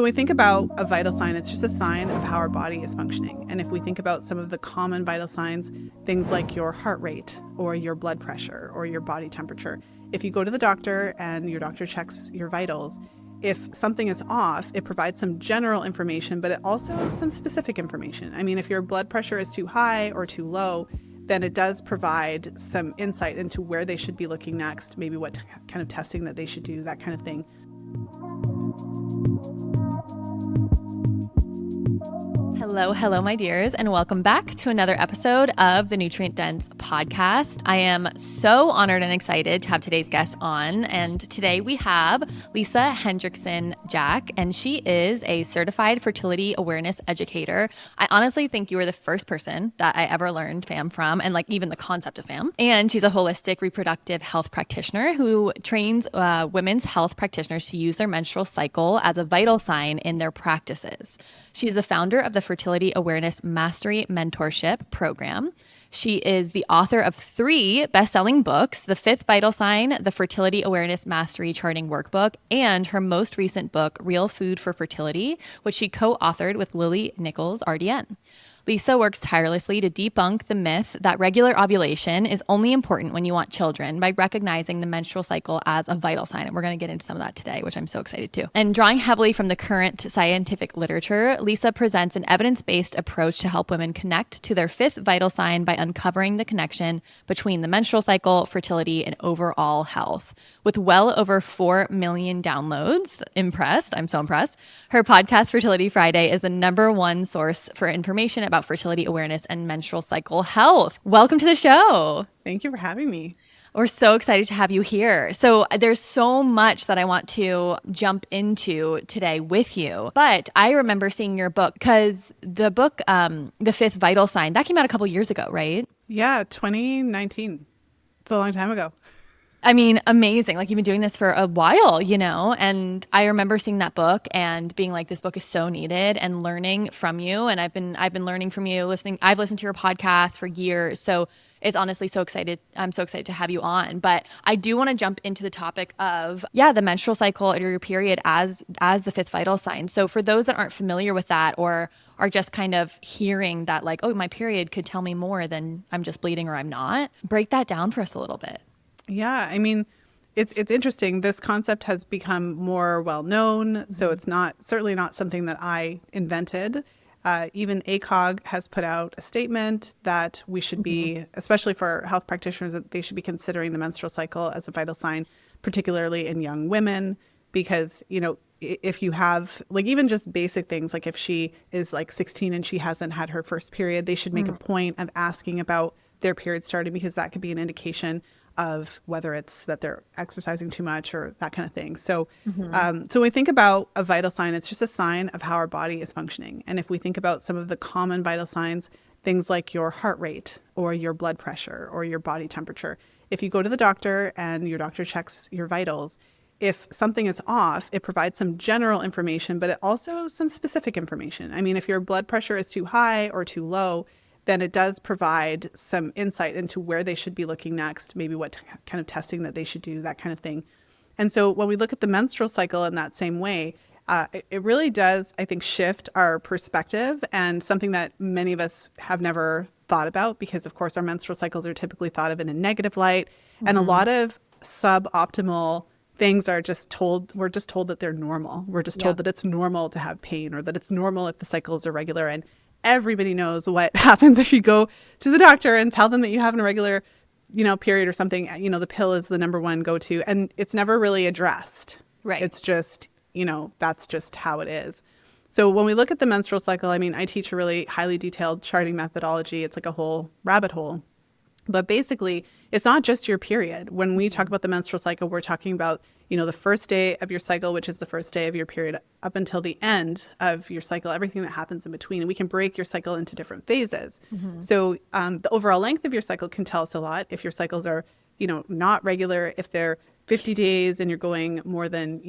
When we think about a vital sign, it's just a sign of how our body is functioning. And if we think about some of the common vital signs, things like your heart rate or your blood pressure or your body temperature, if you go to the doctor and your doctor checks your vitals, if something is off, it provides some general information, but it also some specific information. I mean, if your blood pressure is too high or too low, then it does provide some insight into where they should be looking next, maybe what kind of testing that they should do, that kind of thing. Hello, my dears, and welcome back to another episode of the Nutrient Dense podcast. I am so honored and excited to have today's guest on, and today we have Lisa Hendrickson-Jack, and she is a certified fertility awareness educator. I honestly think you were the first person that I ever learned FAM from, and like even the concept of FAM. And she's a holistic reproductive health practitioner who trains women's health practitioners to use their menstrual cycle as a vital sign in their practices. She is the founder of the Fertility Awareness Mastery Mentorship Program. She is the author of 3 best-selling books, The Fifth Vital Sign, the Fertility Awareness Mastery Charting Workbook, and her most recent book, Real Food for Fertility, which she co-authored with Lily Nichols, RDN. Lisa works tirelessly to debunk the myth that regular ovulation is only important when you want children by recognizing the menstrual cycle as a vital sign. And we're going to get into some of that today, which I'm so excited to. And drawing heavily from the current scientific literature, Lisa presents an evidence-based approach to help women connect to their 5th vital sign by uncovering the connection between the menstrual cycle, fertility, and overall health. With well over 4 million downloads, I'm so impressed. Her podcast, Fertility Friday, is the #1 source for information about fertility awareness and menstrual cycle health. Welcome to the show. Thank you for having me. We're so excited to have you here. So there's so much that I want to jump into today with you. But I remember seeing your book because the book, The Fifth Vital Sign, that came out a couple years ago, right? Yeah, 2019. It's a long time ago. I mean, amazing. Like, you've been doing this for a while, you know? And I remember seeing that book and being like, this book is so needed, and learning from you. And I've been learning from you, I've listened to your podcast for years. So it's honestly I'm so excited to have you on. But I do want to jump into the topic of, the menstrual cycle or your period as the 5th vital sign. So for those that aren't familiar with that, or are just kind of hearing that like, oh, my period could tell me more than I'm just bleeding or I'm not, break that down for us a little bit. Yeah, I mean, it's interesting. This concept has become more well known, so it's certainly not something that I invented. Even ACOG has put out a statement that we should be, especially for health practitioners, that they should be considering the menstrual cycle as a vital sign, particularly in young women, because, you know, if you have like even just basic things, like if she is like 16 and she hasn't had her first period, they should make a point of asking about their period starting, because that could be an indication of whether it's that they're exercising too much or that kind of thing. So, so when we think about a vital sign, it's just a sign of how our body is functioning. And if we think about some of the common vital signs, things like your heart rate or your blood pressure or your body temperature, if you go to the doctor and your doctor checks your vitals, if something is off, it provides some general information, but it also some specific information. I mean, if your blood pressure is too high or too low, then it does provide some insight into where they should be looking next, maybe what kind of testing that they should do, that kind of thing. And so when we look at the menstrual cycle in that same way, it really does, I think, shift our perspective, and something that many of us have never thought about, because of course our menstrual cycles are typically thought of in a negative light, and a lot of suboptimal things we're just told that they're normal. We're just told that it's normal to have pain, or that it's normal if the cycles are regular. And everybody knows what happens if you go to the doctor and tell them that you have an irregular, period or something. The pill is the #1 go-to, and it's never really addressed. Right. It's just, that's just how it is. So when we look at the menstrual cycle, I mean, I teach a really highly detailed charting methodology. It's like a whole rabbit hole. But basically, it's not just your period. When we talk about the menstrual cycle, we're talking about, the first day of your cycle, which is the first day of your period, up until the end of your cycle, everything that happens in between. And we can break your cycle into different phases. So the overall length of your cycle can tell us a lot. If your cycles are, not regular, if they're 50 days and you're going more than,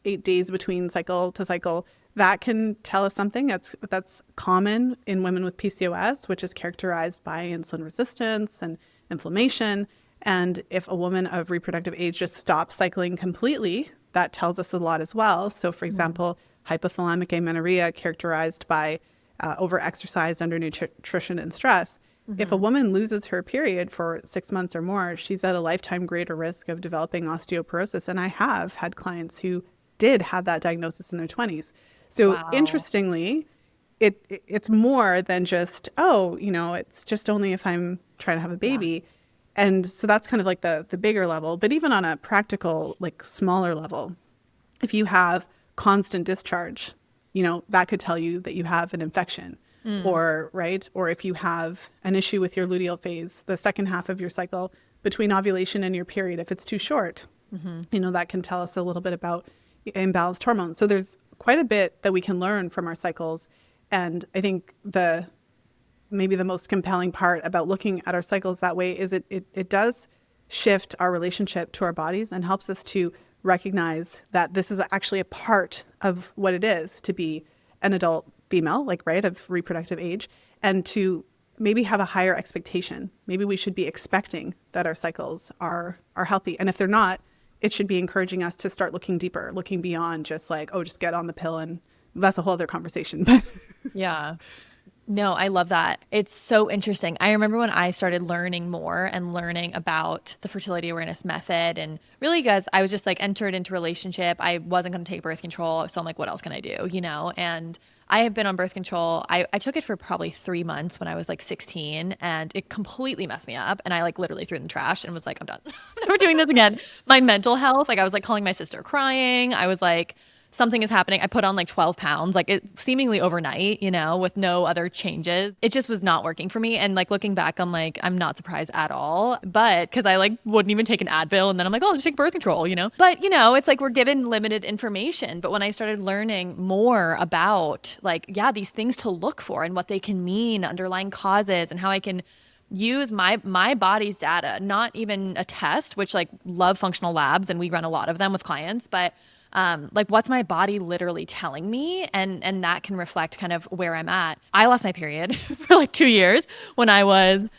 8 days between cycle to cycle, that can tell us something that's common in women with PCOS, which is characterized by insulin resistance and inflammation. And if a woman of reproductive age just stops cycling completely, that tells us a lot as well. So for example, hypothalamic amenorrhea characterized by overexercise, undernutrition, and stress. If a woman loses her period for 6 months or more, she's at a lifetime greater risk of developing osteoporosis. And I have had clients who did have that diagnosis in their 20s. So Wow. interestingly, it's more than just, it's just only if I'm trying to have a baby. And so that's kind of like the bigger level. But even on a practical, like smaller level, if you have constant discharge, that could tell you that you have an infection. Or if you have an issue with your luteal phase, the second half of your cycle between ovulation and your period, if it's too short, that can tell us a little bit about imbalanced hormones. So there's quite a bit that we can learn from our cycles. And I think maybe the most compelling part about looking at our cycles that way is it does shift our relationship to our bodies and helps us to recognize that this is actually a part of what it is to be an adult female, of reproductive age, and to maybe have a higher expectation. Maybe we should be expecting that our cycles are healthy. And if they're not, it should be encouraging us to start looking deeper, looking beyond just just get on the pill. And that's a whole other conversation. But Yeah. No, I love that. It's so interesting. I remember when I started learning more and learning about the fertility awareness method, and really, guys, I was just entered into a relationship. I wasn't going to take birth control. So I'm like, what else can I do? And I have been on birth control. I took it for probably 3 months when I was 16, and it completely messed me up. And I literally threw it in the trash and was like, I'm done. I'm never doing this again. My mental health, I was calling my sister crying. I was like, something is happening. I put on 12 pounds, it seemingly overnight, with no other changes. It just was not working for me. And looking back, I'm I'm not surprised at all. But because I wouldn't even take an Advil, and then I'm I'll just take birth control, But it's we're given limited information. But when I started learning more about these things to look for and what they can mean, underlying causes, and how I can use my body's data, not even a test, which love functional labs, and we run a lot of them with clients, but what's my body literally telling me, and that can reflect kind of where I'm at. I lost my period for 2 years when I was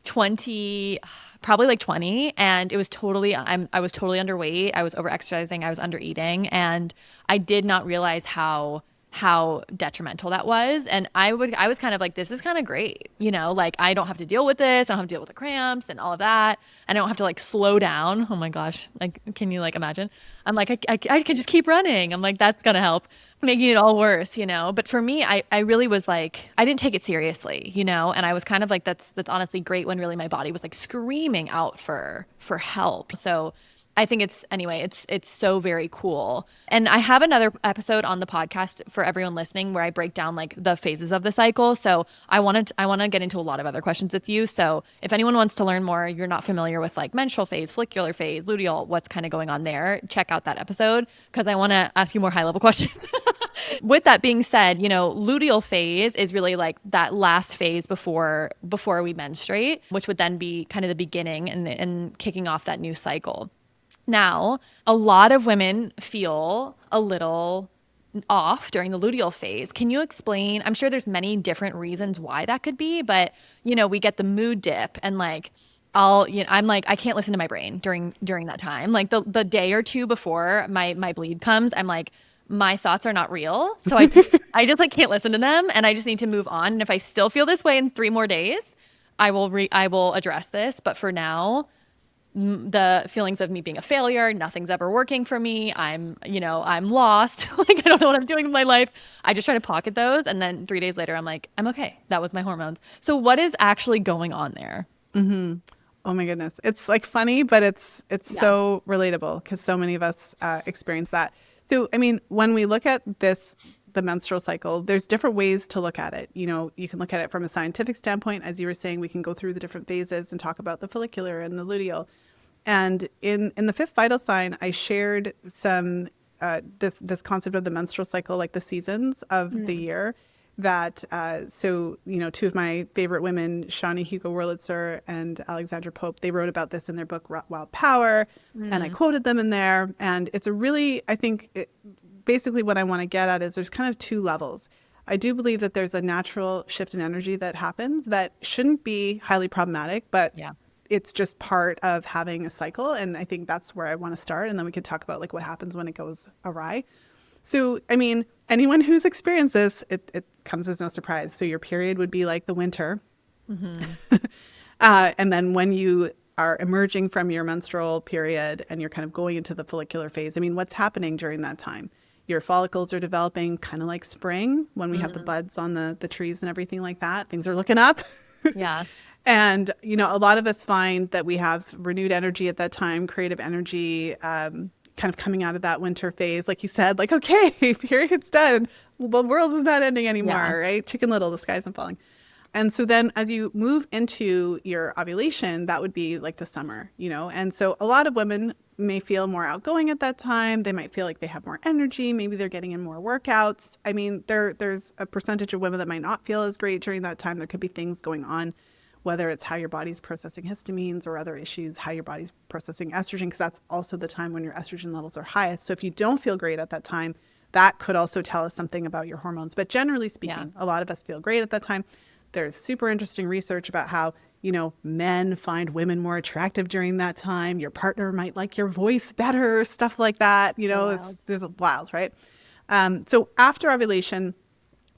20, probably 20, and it was I was totally underweight. I was overexercising, I was undereating, and I did not realize how detrimental that was. And I was kind of this is kind of great, I don't have to deal with this. I don't have to deal with the cramps and all of that. And I don't have to slow down. Oh my gosh. Can you imagine? I'm I can just keep running. I'm that's going to help, making it all worse, But for me, I really was I didn't take it seriously, and I was kind of that's honestly great when really my body was screaming out for help. So I think it's so very cool. And I have another episode on the podcast for everyone listening where I break down the phases of the cycle. So I want to get into a lot of other questions with you. So if anyone wants to learn more, you're not familiar with menstrual phase, follicular phase, luteal, what's kind of going on there, check out that episode, because I want to ask you more high level questions. With that being said, luteal phase is really that last phase before we menstruate, which would then be kind of the beginning and kicking off that new cycle. Now, a lot of women feel a little off during the luteal phase. Can you explain? I'm sure there's many different reasons why that could be, but we get the mood dip, and I'm I can't listen to my brain during that time. The day or two before my bleed comes, I'm my thoughts are not real. So I just can't listen to them, and I just need to move on. And if I still feel this way in 3 more days, I will address this. But for now, the feelings of me being a failure, nothing's ever working for me, I'm lost, I don't know what I'm doing with my life, I just try to pocket those, and then 3 days later I'm I'm okay, that was my hormones. So what is actually going on there? Oh my goodness, it's funny, but it's so relatable, because so many of us experience that. So I mean, when we look at the menstrual cycle, there's different ways to look at it. You can look at it from a scientific standpoint. As you were saying, we can go through the different phases and talk about the follicular and the luteal. And in the 5th vital sign, I shared some this concept of the menstrual cycle, the seasons of the year. That two of my favorite women, Shani Hugo Wurlitzer and Alexandra Pope, they wrote about this in their book Wild Power, and I quoted them in there. And it's a really, I think, basically what I want to get at is there's kind of 2 levels. I do believe that there's a natural shift in energy that happens that shouldn't be highly problematic, but it's just part of having a cycle. And I think that's where I want to start. And then we could talk about what happens when it goes awry. So, I mean, anyone who's experienced this, it comes as no surprise. So your period would be like the winter. And then when you are emerging from your menstrual period and you're kind of going into the follicular phase, I mean, what's happening during that time? Your follicles are developing kind of like spring when we have the buds on the trees and everything like that. Things are looking up. Yeah. And, you know, a lot of us find that we have renewed energy at that time, creative energy, kind of coming out of that winter phase. Like you said, like, okay, period's done. Well, the world is not ending anymore, right? Chicken Little, the sky isn't falling. And so then as you move into your ovulation, that would be like the summer, you know? And so a lot of women may feel more outgoing at that time. They might feel like they have more energy. Maybe they're getting in more workouts. I mean, there's a percentage of women that might not feel as great during that time. There could be things going on, whether it's how your body's processing histamines or other issues, how your body's processing estrogen, because that's also the time when your estrogen levels are highest. So if you don't feel great at that time, that could also tell us something about your hormones. But generally speaking, a lot of us feel great at that time. There's super interesting research about how, you know, men find women more attractive during that time. Your partner might like your voice better, stuff like that. You know, there's a wild, right? So after ovulation,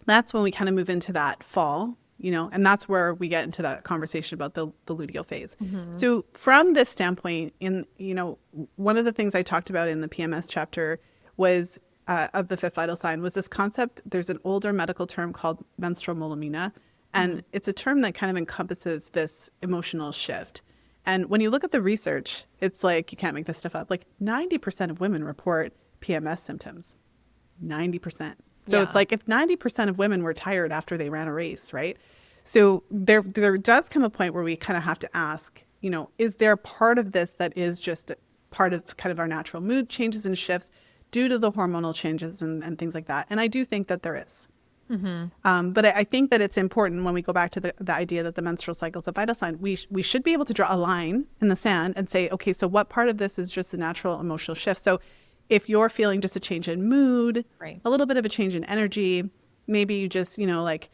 that's when we kind of move into that fall, you know, and that's where we get into that conversation about the luteal phase. So from this standpoint, you know, one of the things I talked about in the PMS chapter was of the fifth vital sign was this concept. There's an older medical term called menstrual molemina. And it's a term that kind of encompasses this emotional shift. And when you look at the research, it's like, you can't make this stuff up. Like 90% of women report PMS symptoms. 90%. So it's like if 90% of women were tired after they ran a race, right? So there does come a point where we kind of have to ask, you know, is there part of this that is just part of kind of our natural mood changes and shifts due to the hormonal changes and things like that? And I do think that there is. But I think that it's important when we go back to the idea that the menstrual cycle is a vital sign, we should be able to draw a line in the sand and say, okay, so what part of this is just the natural emotional shift? So if you're feeling just a change in mood, a little bit of a change in energy, maybe you just, you know, like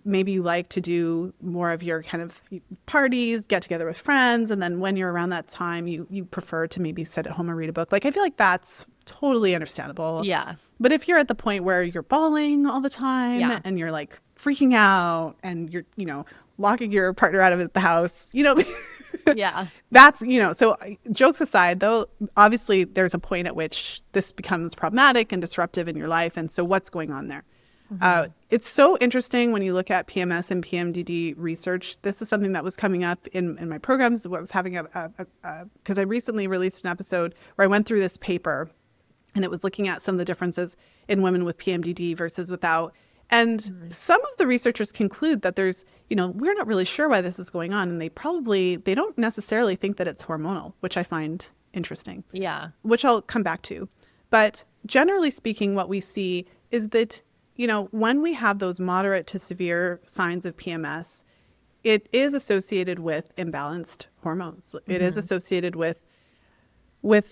maybe you like to do more of your kind of parties, get together with friends. And then when you're around that time, you prefer to maybe sit at home and read a book. Like, I feel like that's totally understandable. Yeah. But if you're at the point where you're bawling all the time and you're like freaking out and you're, you know, locking your partner out of the house, you know, that's, you know, so jokes aside, though, obviously there's a point at which this becomes problematic and disruptive in your life. And so what's going on there? It's so interesting when you look at PMS and PMDD research. This is something that was coming up in my programs. What was having because I recently released an episode where I went through this paper, and it was looking at some of the differences in women with PMDD versus without. And some of the researchers conclude that there's, you know, we're not really sure why this is going on. And they don't necessarily think that it's hormonal, which I find interesting. Yeah. Which I'll come back to. But generally speaking, what we see is that, you know, when we have those moderate to severe signs of PMS, it is associated with imbalanced hormones. It is associated with low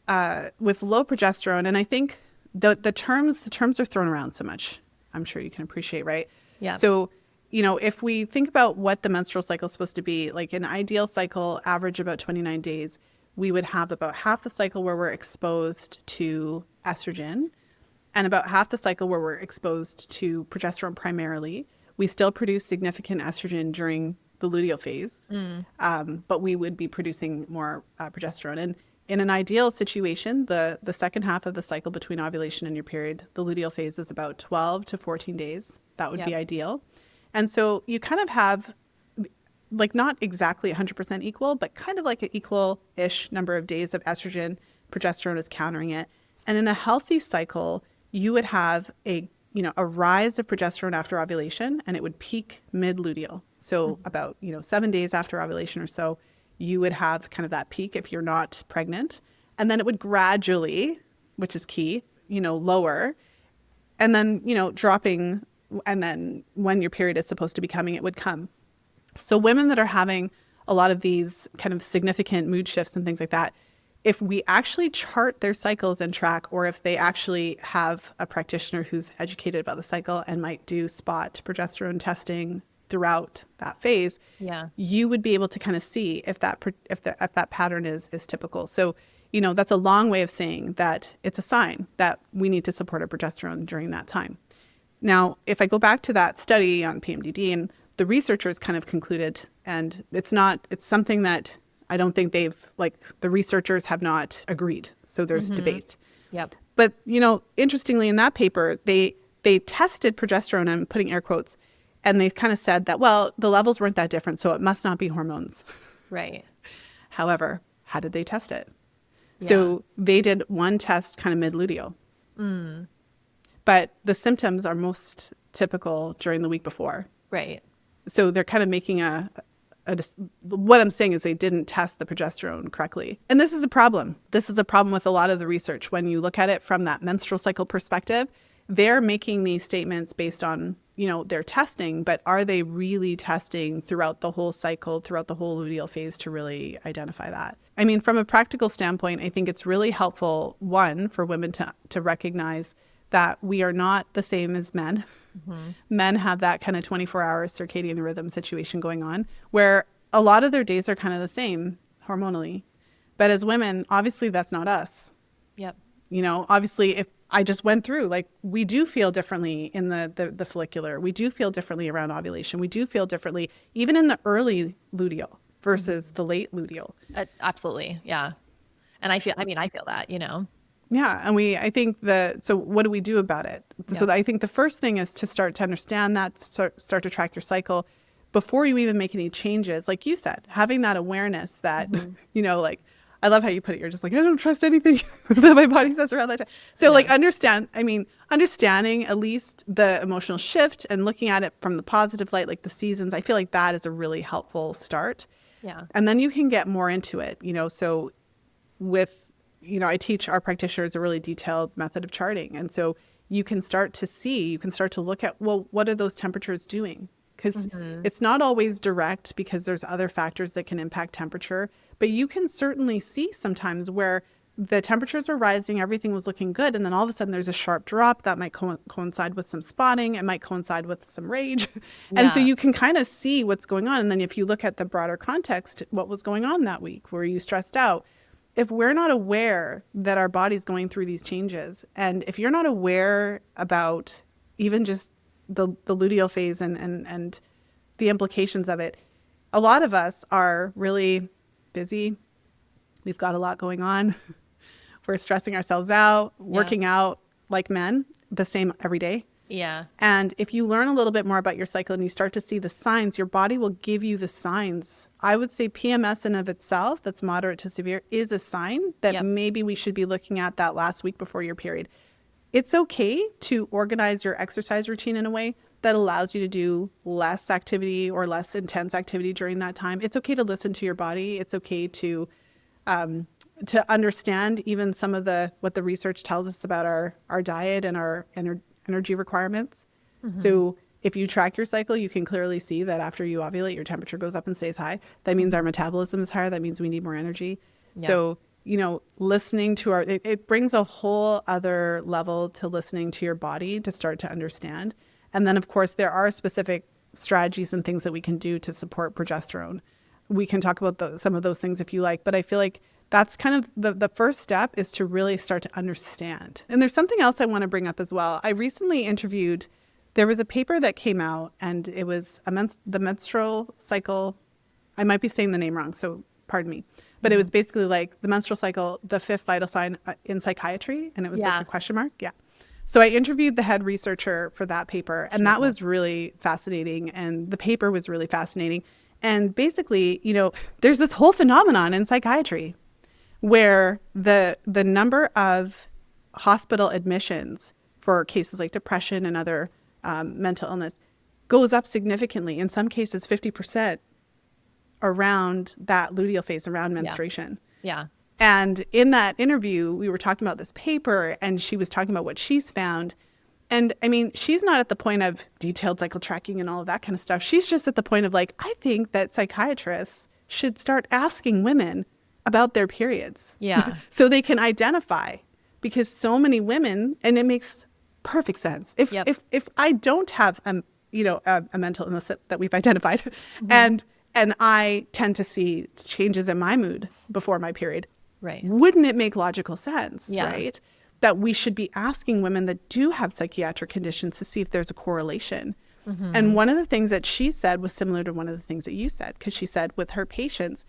progesterone. And I think the terms are thrown around so much. I'm sure you can appreciate, right? Yeah. So, you know, if we think about what the menstrual cycle is supposed to be, like an ideal cycle, average about 29 days, we would have about half the cycle where we're exposed to estrogen and about half the cycle where we're exposed to progesterone primarily. We still produce significant estrogen during the luteal phase, but we would be producing more progesterone. And in an ideal situation, the second half of the cycle between ovulation and your period, the luteal phase is about 12 to 14 days. That would be ideal. And so you kind of have, like, not exactly 100% equal, but kind of like an equal-ish number of days of estrogen. Progesterone is countering it. And in a healthy cycle, you would have a rise of progesterone after ovulation, and it would peak mid-luteal. So about, 7 days after ovulation or so, you would have kind of that peak if you're not pregnant. And then it would gradually, which is key, lower. And then, dropping. And then when your period is supposed to be coming, it would come. So women that are having a lot of these kind of significant mood shifts and things like that, if we actually chart their cycles and track, or if they actually have a practitioner who's educated about the cycle and might do spot progesterone testing throughout that phase, you would be able to kind of see if that pattern is typical. So, that's a long way of saying that it's a sign that we need to support our progesterone during that time. Now, if I go back to that study on PMDD, and the researchers kind of concluded, and it's something that I don't think the researchers have not agreed. So there's debate. Yep. But, interestingly, in that paper, they tested progesterone, I'm putting air quotes, and they kind of said that, well, the levels weren't that different, so it must not be hormones. Right. However, how did they test it? Yeah. So they did one test kind of mid-luteal. But the symptoms are most typical during the week before. Right. So they're kind of making what I'm saying is they didn't test the progesterone correctly. And this is a problem. This is a problem with a lot of the research. When you look at it from that menstrual cycle perspective, they're making these statements based on, their testing, but are they really testing throughout the whole cycle, throughout the whole luteal phase to really identify that? I mean, from a practical standpoint, I think it's really helpful, one, for women to recognize that we are not the same as men. Men have that kind of 24-hour circadian rhythm situation going on where a lot of their days are kind of the same hormonally. But as women, obviously that's not us. Yep. Obviously if I just went through, we do feel differently in the follicular. We do feel differently around ovulation. We do feel differently even in the early luteal versus the late luteal. Absolutely. Yeah. And I feel that, Yeah. And I think so what do we do about it? Yeah. So I think the first thing is to start to understand that, start to track your cycle before you even make any changes. Like you said, having that awareness that, I love how you put it. You're just like, I don't trust anything that my body says around that time. So understanding at least the emotional shift and looking at it from the positive light, like the seasons, I feel like that is a really helpful start. Yeah. And then you can get more into it, so with, I teach our practitioners a really detailed method of charting. And so you can start to look at, well, what are those temperatures doing? Because it's not always direct because there's other factors that can impact temperature. But you can certainly see sometimes where the temperatures were rising, everything was looking good. And then all of a sudden there's a sharp drop that might coincide with some spotting. It might coincide with some rage. And so you can kind of see what's going on. And then if you look at the broader context, what was going on that week? Were you stressed out? If we're not aware that our body's going through these changes, and if you're not aware about even just the luteal phase and the implications of it, a lot of us are really busy. We've got a lot going on. We're stressing ourselves out, working out like men, the same every day. Yeah. And if you learn a little bit more about your cycle and you start to see the signs, your body will give you the signs. I would say PMS in of itself, that's moderate to severe, is a sign that maybe we should be looking at that last week before your period. It's okay to organize your exercise routine in a way that allows you to do less activity or less intense activity during that time. It's okay to listen to your body. It's okay to understand even some of what the research tells us about our diet and our energy requirements. So if you track your cycle, you can clearly see that after you ovulate, your temperature goes up and stays high. That means our metabolism is higher. That means we need more energy. Yeah. So, listening to it brings a whole other level to listening to your body to start to understand. And then, of course, there are specific strategies and things that we can do to support progesterone. We can talk about some of those things if you like, but I feel like that's kind of the first step is to really start to understand. And there's something else I want to bring up as well. I recently there was a paper that came out, and it was the menstrual cycle. I might be saying the name wrong, so pardon me. But it was basically like the menstrual cycle, the fifth vital sign in psychiatry, and it was like a question mark. Yeah. So I interviewed the head researcher for that paper, and that was really fascinating, and the paper was really fascinating. And basically, there's this whole phenomenon in psychiatry where the number of hospital admissions for cases like depression and other mental illness goes up significantly, in some cases 50%, around that luteal phase, around menstruation. Yeah. And in that interview, we were talking about this paper, and she was talking about what she's found. And I mean, she's not at the point of detailed cycle tracking and all of that kind of stuff. She's just at the point of I think that psychiatrists should start asking women about their periods. Yeah. So they can identify, because so many women, and it makes perfect sense. If I don't have a mental illness that we've identified, and I tend to see changes in my mood before my period, Right. Wouldn't it make logical sense, Yeah. right? That we should be asking women that do have psychiatric conditions to see if there's a correlation. And one of the things that she said was similar to one of the things that you said, because she said with her patients,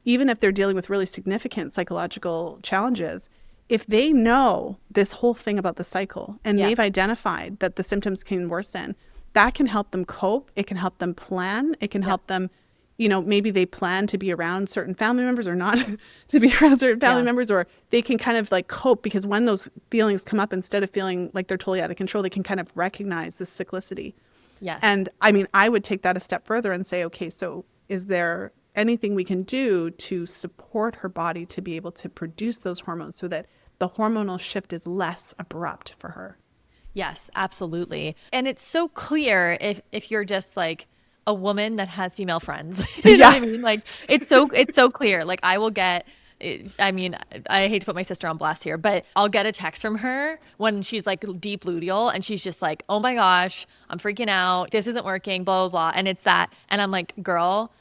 even if they're dealing with really significant psychological challenges, if they know this whole thing about the cycle and they've identified that the symptoms can worsen, that can help them cope. It can help them plan. It can help them, you know, maybe they plan to be around certain family members or not to be around certain family members, or they can kind of like cope, because when those feelings come up, instead of feeling like they're totally out of control, they can kind of recognize this cyclicity. Yes. And I mean, I would take that a step further and say, okay, so is there anything we can do to support her body to be able to produce those hormones so that the hormonal shift is less abrupt for her? Yes, absolutely. And it's so clear if you're just like a woman that has female friends. You know what I mean? Like it's so clear. Like I will get, I mean, I hate to put my sister on blast here, but I'll get a text from her when she's like deep luteal and she's just like, oh my gosh, I'm freaking out. This isn't working, blah, blah, blah. And it's that. And I'm like, girl,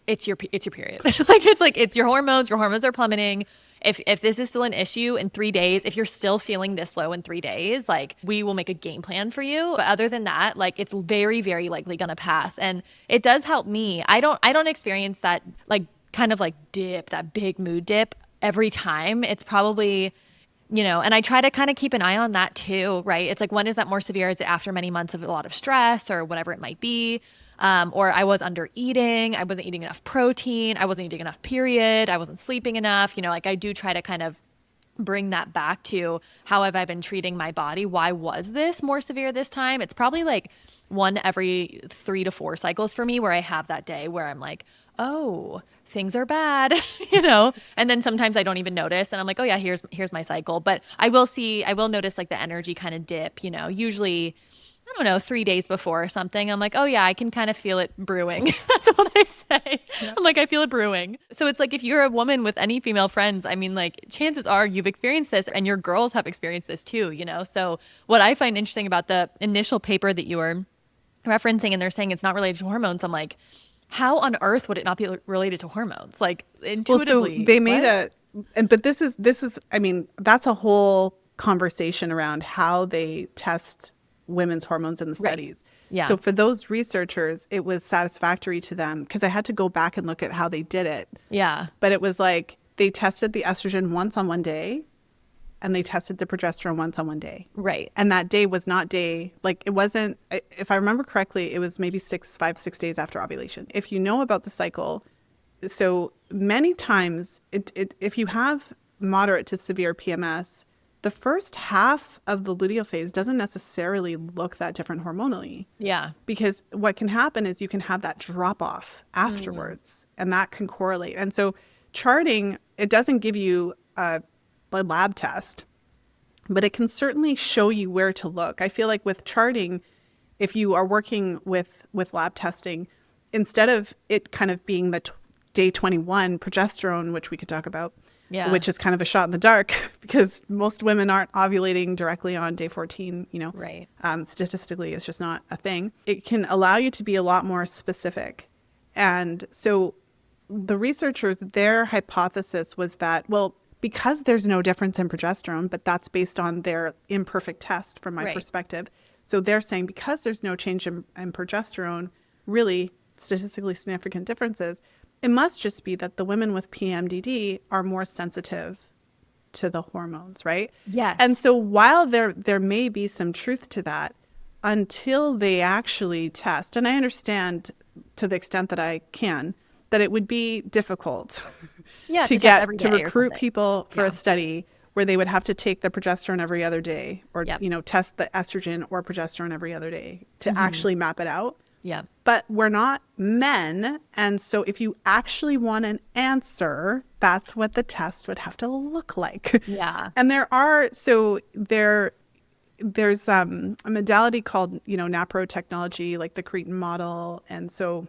it's your period. It's your hormones. Your hormones are plummeting. If this is still an issue in 3 days, if you're still feeling this low in 3 days, like we will make a game plan for you. But other than that, like it's very, very likely gonna pass. And it does help me. I don't experience that like kind of like dip, that big mood dip every time. It's probably, you know, and I try to kind of keep an eye on that too, right? It's like, when is that more severe? Is it after many months of a lot of stress or whatever it might be? Or I was under eating, I wasn't eating enough protein, I wasn't eating enough period, I wasn't sleeping enough, you know, like I do try to kind of bring that back to how have I been treating my body? Why was this more severe this time? It's probably like one every 3 to 4 cycles for me where I have that day where I'm like, oh, things are bad, you know? And then sometimes I don't even notice and I'm like, oh yeah, here's my cycle. But I will notice like the energy kind of dip, you know, usually, I don't know, 3 days before or something. I'm like, oh yeah, I can kind of feel it brewing. That's what I say. Yeah. I'm like, I feel it brewing. So it's like, if you're a woman with any female friends, I mean, like chances are you've experienced this and your girls have experienced this too, you know? So what I find interesting about the initial paper that you were referencing, and they're saying it's not related to hormones, I'm like, how on earth would it not be related to hormones? Like intuitively. Well, so they made but this is, I mean, that's a whole conversation around how they test women's hormones in the studies. Right. Yeah. So for those researchers, it was satisfactory to them because I had to go back and look at how they did it. Yeah. But it was like they tested the estrogen once on one day and they tested the progesterone once on one day. Right. And that day was not like it wasn't, if I remember correctly, it was maybe 6 days after ovulation. If you know about the cycle, so many times if you have moderate to severe PMS, the first half of the luteal phase doesn't necessarily look that different hormonally. Yeah. Because what can happen is you can have that drop off afterwards and that can correlate. And so charting, it doesn't give you a lab test, but it can certainly show you where to look. I feel like with charting, if you are working with lab testing, instead of it kind of being the day 21 progesterone, which we could talk about, which is kind of a shot in the dark because most women aren't ovulating directly on day 14, you know, right. Statistically, it's just not a thing. It can allow you to be a lot more specific. And so the researchers, their hypothesis was that, well, because there's no difference in progesterone, but that's based on their imperfect test from my perspective. So they're saying because there's no change in progesterone, really statistically significant differences, it must just be that the women with PMDD are more sensitive to the hormones, right? Yes. And so while there may be some truth to that, until they actually test, and I understand to the extent that I can, that it would be difficult to recruit people for a study where they would have to take the progesterone every other day or, you know, test the estrogen or progesterone every other day to actually map it out. Yeah. But we're not men. And so if you actually want an answer, that's what the test would have to look like. Yeah. And there's a modality called, you know, NAPRO technology, like the Cretan model. And so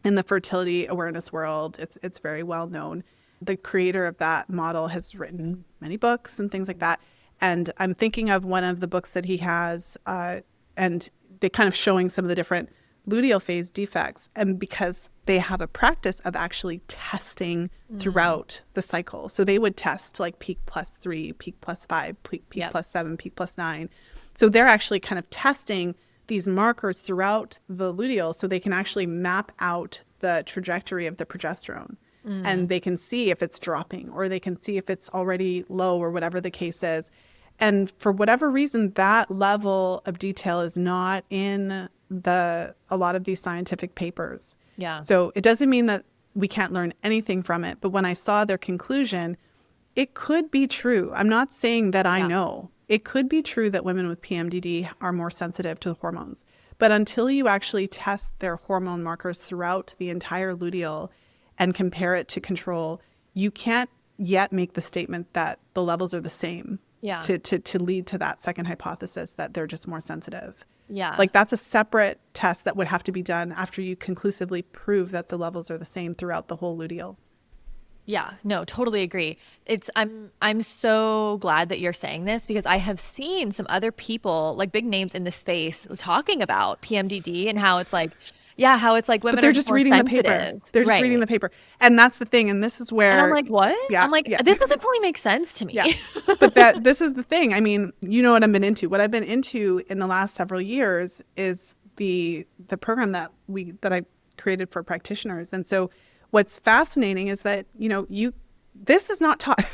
in the fertility awareness world, it's very well known. The creator of that model has written many books and things like that. And I'm thinking of one of the books that he has, and they kind of showing some of the different luteal phase defects, and because they have a practice of actually testing throughout the cycle. So they would test like peak +3, peak +5, peak +7, peak +9. So they're actually kind of testing these markers throughout the luteal so they can actually map out the trajectory of the progesterone. And they can see if it's dropping, or they can see if it's already low, or whatever the case is. And for whatever reason, that level of detail is not in a lot of these scientific papers. Yeah. So it doesn't mean that we can't learn anything from it. But when I saw their conclusion, it could be true. I'm not saying that I know. It could be true that women with PMDD are more sensitive to the hormones. But until you actually test their hormone markers throughout the entire luteal and compare it to control, you can't yet make the statement that the levels are the same to lead to that second hypothesis that they're just more sensitive. Yeah. Like that's a separate test that would have to be done after you conclusively prove that the levels are the same throughout the whole luteal. Yeah, no, totally agree. I'm so glad that you're saying this, because I have seen some other people, like big names in the space, talking about PMDD and how it's like, women but they're are just more reading sensitive. the paper. They're just reading the paper. And that's the thing. And this is where... And I'm like, what? Yeah, I'm like, this doesn't fully make sense to me. Yeah. But this is the thing. I mean, you know what I've been into. What I've been into in the last several years is the program that I created for practitioners. And so what's fascinating is that, this is not taught.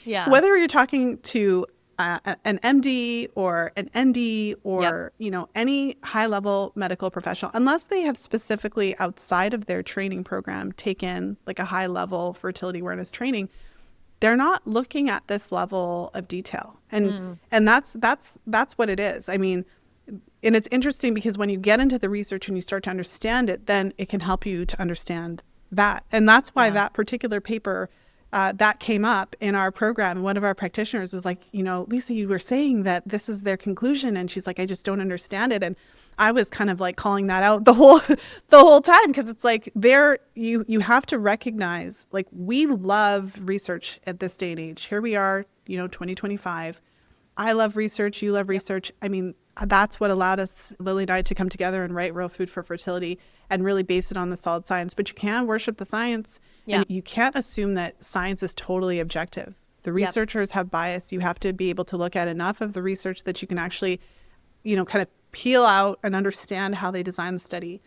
Yeah. Whether you're talking to an MD or an ND or, any high level medical professional, unless they have specifically outside of their training program taken like a high level fertility awareness training, they're not looking at this level of detail. And that's what it is. I mean, and it's interesting because when you get into the research and you start to understand it, then it can help you to understand that. And that's why that particular paper that came up in our program. One of our practitioners was like, Lisa, you were saying that this is their conclusion. And she's like, I just don't understand it. And I was kind of like calling that out the whole time, because it's like you have to recognize, like, we love research at this day and age. Here we are, 2025. I love research. You love research. I mean, that's what allowed us, Lily and I, to come together and write Real Food for Fertility and really base it on the solid science. But you can worship the science. Yeah. And you can't assume that science is totally objective. The researchers have bias. You have to be able to look at enough of the research that you can actually, kind of peel out and understand how they design the study.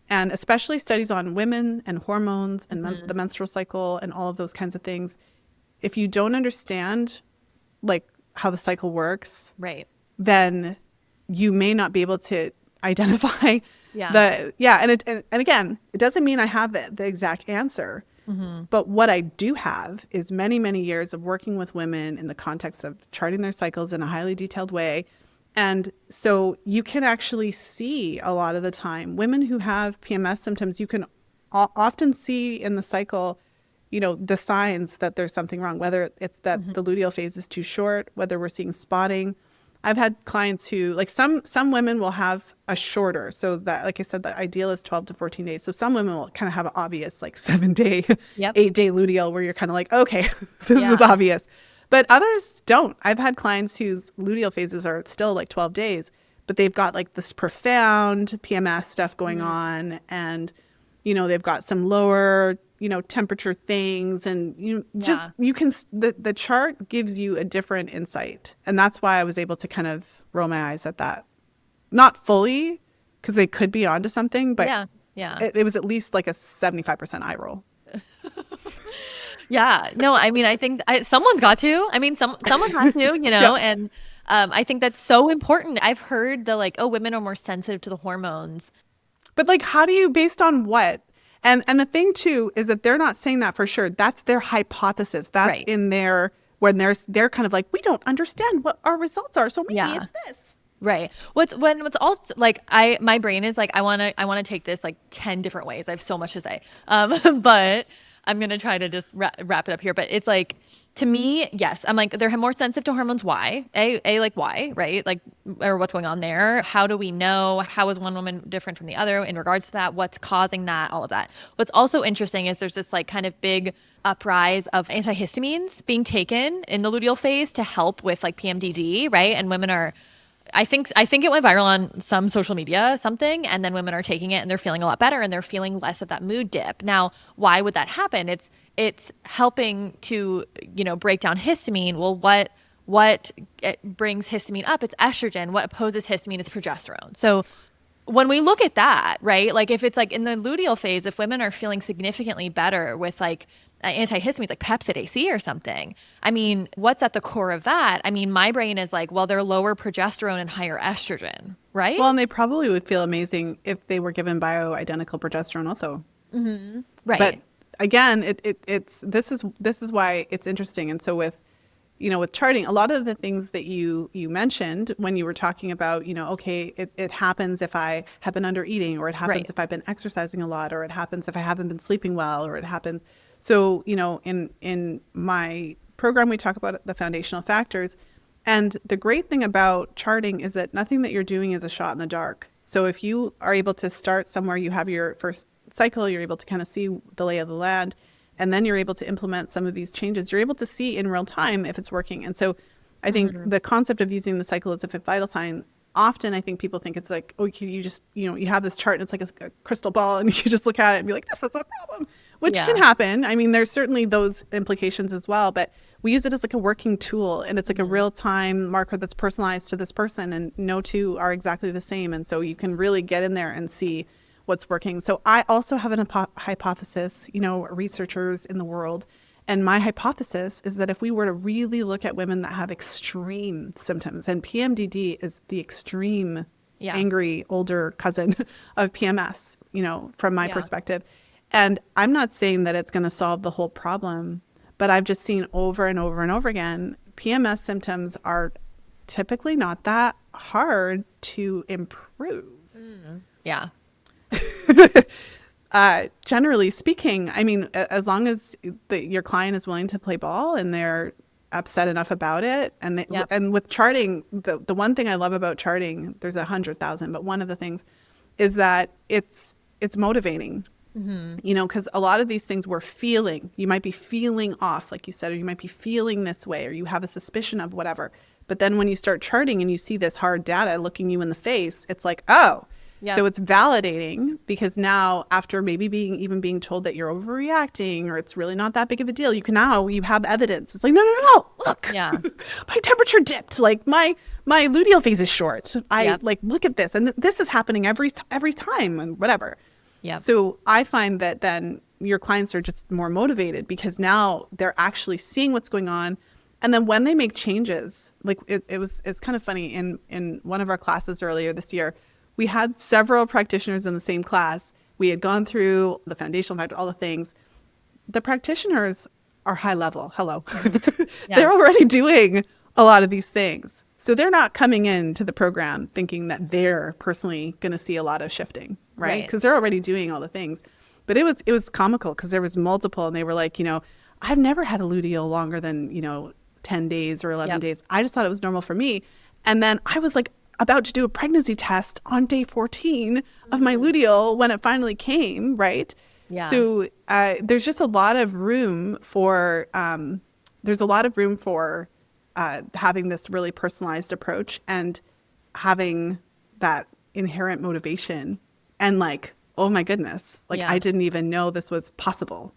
And especially studies on women and hormones and the menstrual cycle and all of those kinds of things. If you don't understand, like, how the cycle works, right, then you may not be able to identify and again, it doesn't mean I have the exact answer, but what I do have is many, many years of working with women in the context of charting their cycles in a highly detailed way. And so you can actually see a lot of the time women who have PMS symptoms, you can often see in the cycle, the signs that there's something wrong, whether it's that the luteal phase is too short, whether we're seeing spotting. I've had clients who, like, some women will have a shorter, so that, like I said, the ideal is 12 to 14 days. So some women will kind of have an obvious, like, 7-day, 8-day luteal where you're kind of like, okay, this is obvious. But others don't. I've had clients whose luteal phases are still like 12 days, but they've got like this profound PMS stuff going on, and they've got some lower temperature things, and you can, the chart gives you a different insight. And that's why I was able to kind of roll my eyes at that. Not fully, because they could be onto something, but it was at least like a 75% eye roll. Yeah, no, I mean, I think someone's got to. I mean, someone has to, and I think that's so important. I've heard women are more sensitive to the hormones. But like, how do you, based on what? And the thing too is that they're not saying that for sure. That's their hypothesis. That's in there when they're kind of like, we don't understand what our results are, so maybe it's this. Right. What's also like, my brain is like, I want to take this like 10 different ways. I have so much to say. But I'm going to try to just wrap it up here. But it's like, to me, yes, I'm like, they're more sensitive to hormones. Why? Like, why, right? Like, or what's going on there? How do we know? How is one woman different from the other in regards to that? What's causing that? All of that. What's also interesting is there's this like kind of big uprise of antihistamines being taken in the luteal phase to help with like PMDD, right? And women are I think it went viral on some social media, something, and then women are taking it and they're feeling a lot better and they're feeling less of that mood dip. Now, why would that happen? It's helping to, break down histamine. Well, what brings histamine up? It's estrogen. What opposes histamine is progesterone. So when we look at that, right, like if it's like in the luteal phase, if women are feeling significantly better with like antihistamines like Pepcid AC or something, I mean, what's at the core of that? I mean, my brain is like, well, they're lower progesterone and higher estrogen, right? Well, and they probably would feel amazing if they were given bioidentical progesterone also. Mm-hmm. Right. But again, this is why it's interesting. And so with charting, a lot of the things that you mentioned when you were talking about, okay, it happens if I have been under eating, or it happens if I've been exercising a lot, or it happens if I haven't been sleeping well, or it happens. So, in my program, we talk about the foundational factors. And the great thing about charting is that nothing that you're doing is a shot in the dark. So if you are able to start somewhere, you have your first cycle, you're able to kind of see the lay of the land, and then you're able to implement some of these changes. You're able to see in real time if it's working. And so I think the concept of using the cycle as a fifth vital sign, often I think people think it's like, oh, you just, you have this chart and it's like a crystal ball and you just look at it and be like, yes, that's a problem, which can happen. I mean, there's certainly those implications as well, but we use it as like a working tool, and it's like a real time marker that's personalized to this person, and no two are exactly the same. And so you can really get in there and see what's working. So I also have an hypothesis, researchers in the world. And my hypothesis is that if we were to really look at women that have extreme symptoms, and PMDD is the extreme angry older cousin of PMS, from my perspective. And I'm not saying that it's going to solve the whole problem, but I've just seen over and over and over again, PMS symptoms are typically not that hard to improve. Yeah. Generally speaking, I mean, as long as your client is willing to play ball and they're upset enough about it, and and with charting, the one thing I love about charting, there's 100,000, but one of the things is that it's motivating. Because a lot of these things we're feeling, you might be feeling off, like you said, or you might be feeling this way, or you have a suspicion of whatever. But then when you start charting and you see this hard data looking you in the face, it's like, oh. So it's validating, because now after maybe being told that you're overreacting or it's really not that big of a deal, you have evidence. It's like, no, look, my temperature dipped. Like my luteal phase is short. Like, look at this. And this is happening every time and whatever. Yeah. So I find that then your clients are just more motivated, because now they're actually seeing what's going on. And then when they make changes, like it's kind of funny, in one of our classes earlier this year, we had several practitioners in the same class. We had gone through the foundational factor, all the things. The practitioners are high level. Hello. They're already doing a lot of these things. So they're not coming into the program thinking that they're personally going to see a lot of shifting, right? Because they're already doing all the things. But it was comical, because there was multiple, and they were like, I've never had a luteal longer than, 10 days or 11 days. I just thought it was normal for me. And then I was like, about to do a pregnancy test on day 14 of my luteal when it finally came, right? Yeah. So there's just a lot of room for having this really personalized approach, and having that inherent motivation, and like, oh my goodness, like I didn't even know this was possible.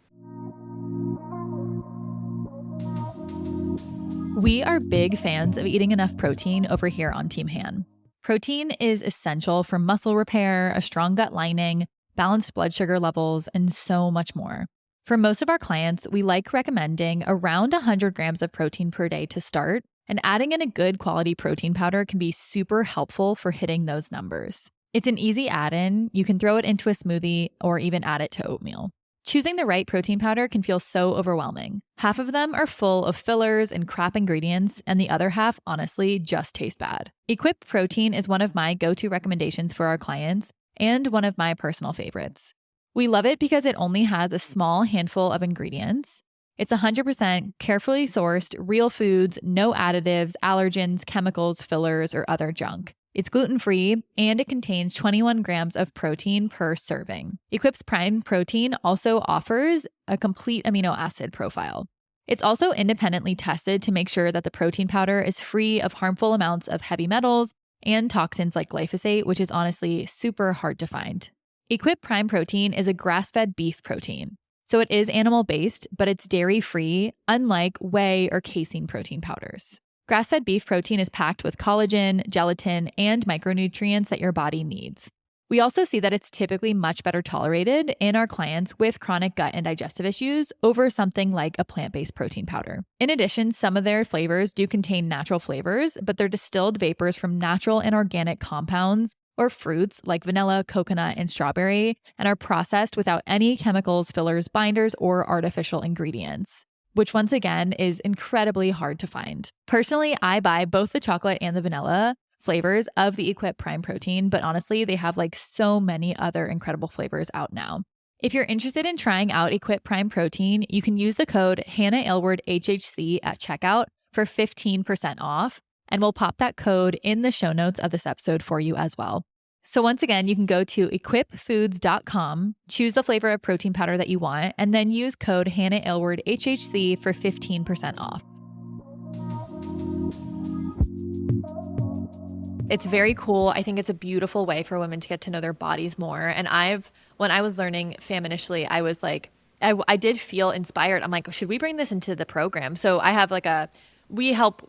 We are big fans of eating enough protein over here on Team Han. Protein is essential for muscle repair, a strong gut lining, balanced blood sugar levels, and so much more. For most of our clients, we like recommending around 100 grams of protein per day to start, and adding in a good quality protein powder can be super helpful for hitting those numbers. It's an easy add-in. You can throw it into a smoothie or even add it to oatmeal. Choosing the right protein powder can feel so overwhelming. Half of them are full of fillers and crap ingredients, and the other half, honestly, just taste bad. Equip Protein is one of my go-to recommendations for our clients, and one of my personal favorites. We love it because it only has a small handful of ingredients. It's 100% carefully sourced, real foods, no additives, allergens, chemicals, fillers, or other junk. It's gluten-free, and it contains 21 grams of protein per serving. Equip's Prime Protein also offers a complete amino acid profile. It's also independently tested to make sure that the protein powder is free of harmful amounts of heavy metals, and toxins like glyphosate, which is honestly super hard to find. Equip Prime Protein is a grass-fed beef protein. So it is animal-based, but it's dairy-free, unlike whey or casein protein powders. Grass-fed beef protein is packed with collagen, gelatin, and micronutrients that your body needs. We also see that it's typically much better tolerated in our clients with chronic gut and digestive issues over something like a plant-based protein powder. In addition, some of their flavors do contain natural flavors, but they're distilled vapors from natural and organic compounds or fruits like vanilla, coconut, and strawberry, and are processed without any chemicals, fillers, binders, or artificial ingredients, which once again is incredibly hard to find. Personally, I buy both the chocolate and the vanilla flavors of the Equip Prime Protein, but honestly, they have like so many other incredible flavors out now. If you're interested in trying out Equip Prime Protein, you can use the code Hannah Aylward HHC at checkout for 15% off, and we'll pop that code in the show notes of this episode for you as well. So once again, you can go to equipfoods.com, choose the flavor of protein powder that you want, and then use code Hannah Aylward HHC for 15% off. It's very cool. I think it's a beautiful way for women to get to know their bodies more. And when I was learning Feminishly, I was like, I did feel inspired. I'm like, should we bring this into the program? So I have we help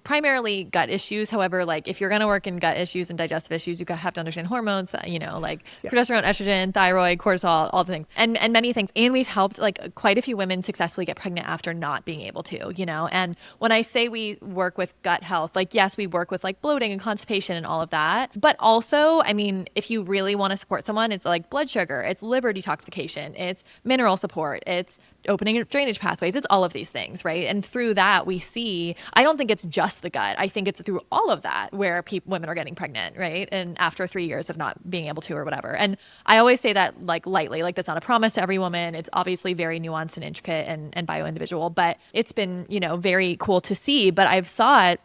primarily gut issues. However, like if you're going to work in gut issues and digestive issues, you have to understand hormones, progesterone, estrogen, thyroid, cortisol, all the things, and many things. And we've helped like quite a few women successfully get pregnant after not being able to, and when I say we work with gut health, like, yes, we work with like bloating and constipation and all of that. But also, I mean, if you really want to support someone, it's like blood sugar, it's liver detoxification, it's mineral support, it's opening drainage pathways, it's all of these things, right? And through that, we see, I don't think it's just the gut. I think it's through all of that where women are getting pregnant, right? And after 3 years of not being able to or whatever. And I always say that like lightly, like that's not a promise to every woman. It's obviously very nuanced and intricate and bio-individual, but it's been, very cool to see. But I've thought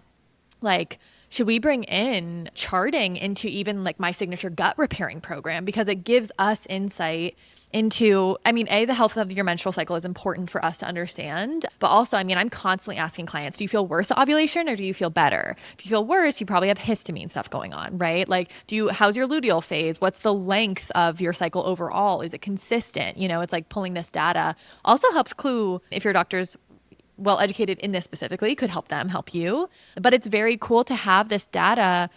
like, should we bring in charting into even like my signature gut repairing program? Because it gives us insight into, the health of your menstrual cycle is important for us to understand. But also, I'm constantly asking clients, do you feel worse at ovulation or do you feel better? If you feel worse, you probably have histamine stuff going on, right? Like, how's your luteal phase? What's the length of your cycle overall? Is it consistent? It's like pulling this data also helps clue if your doctor's well educated in this specifically, could help them help you. But it's very cool to have this data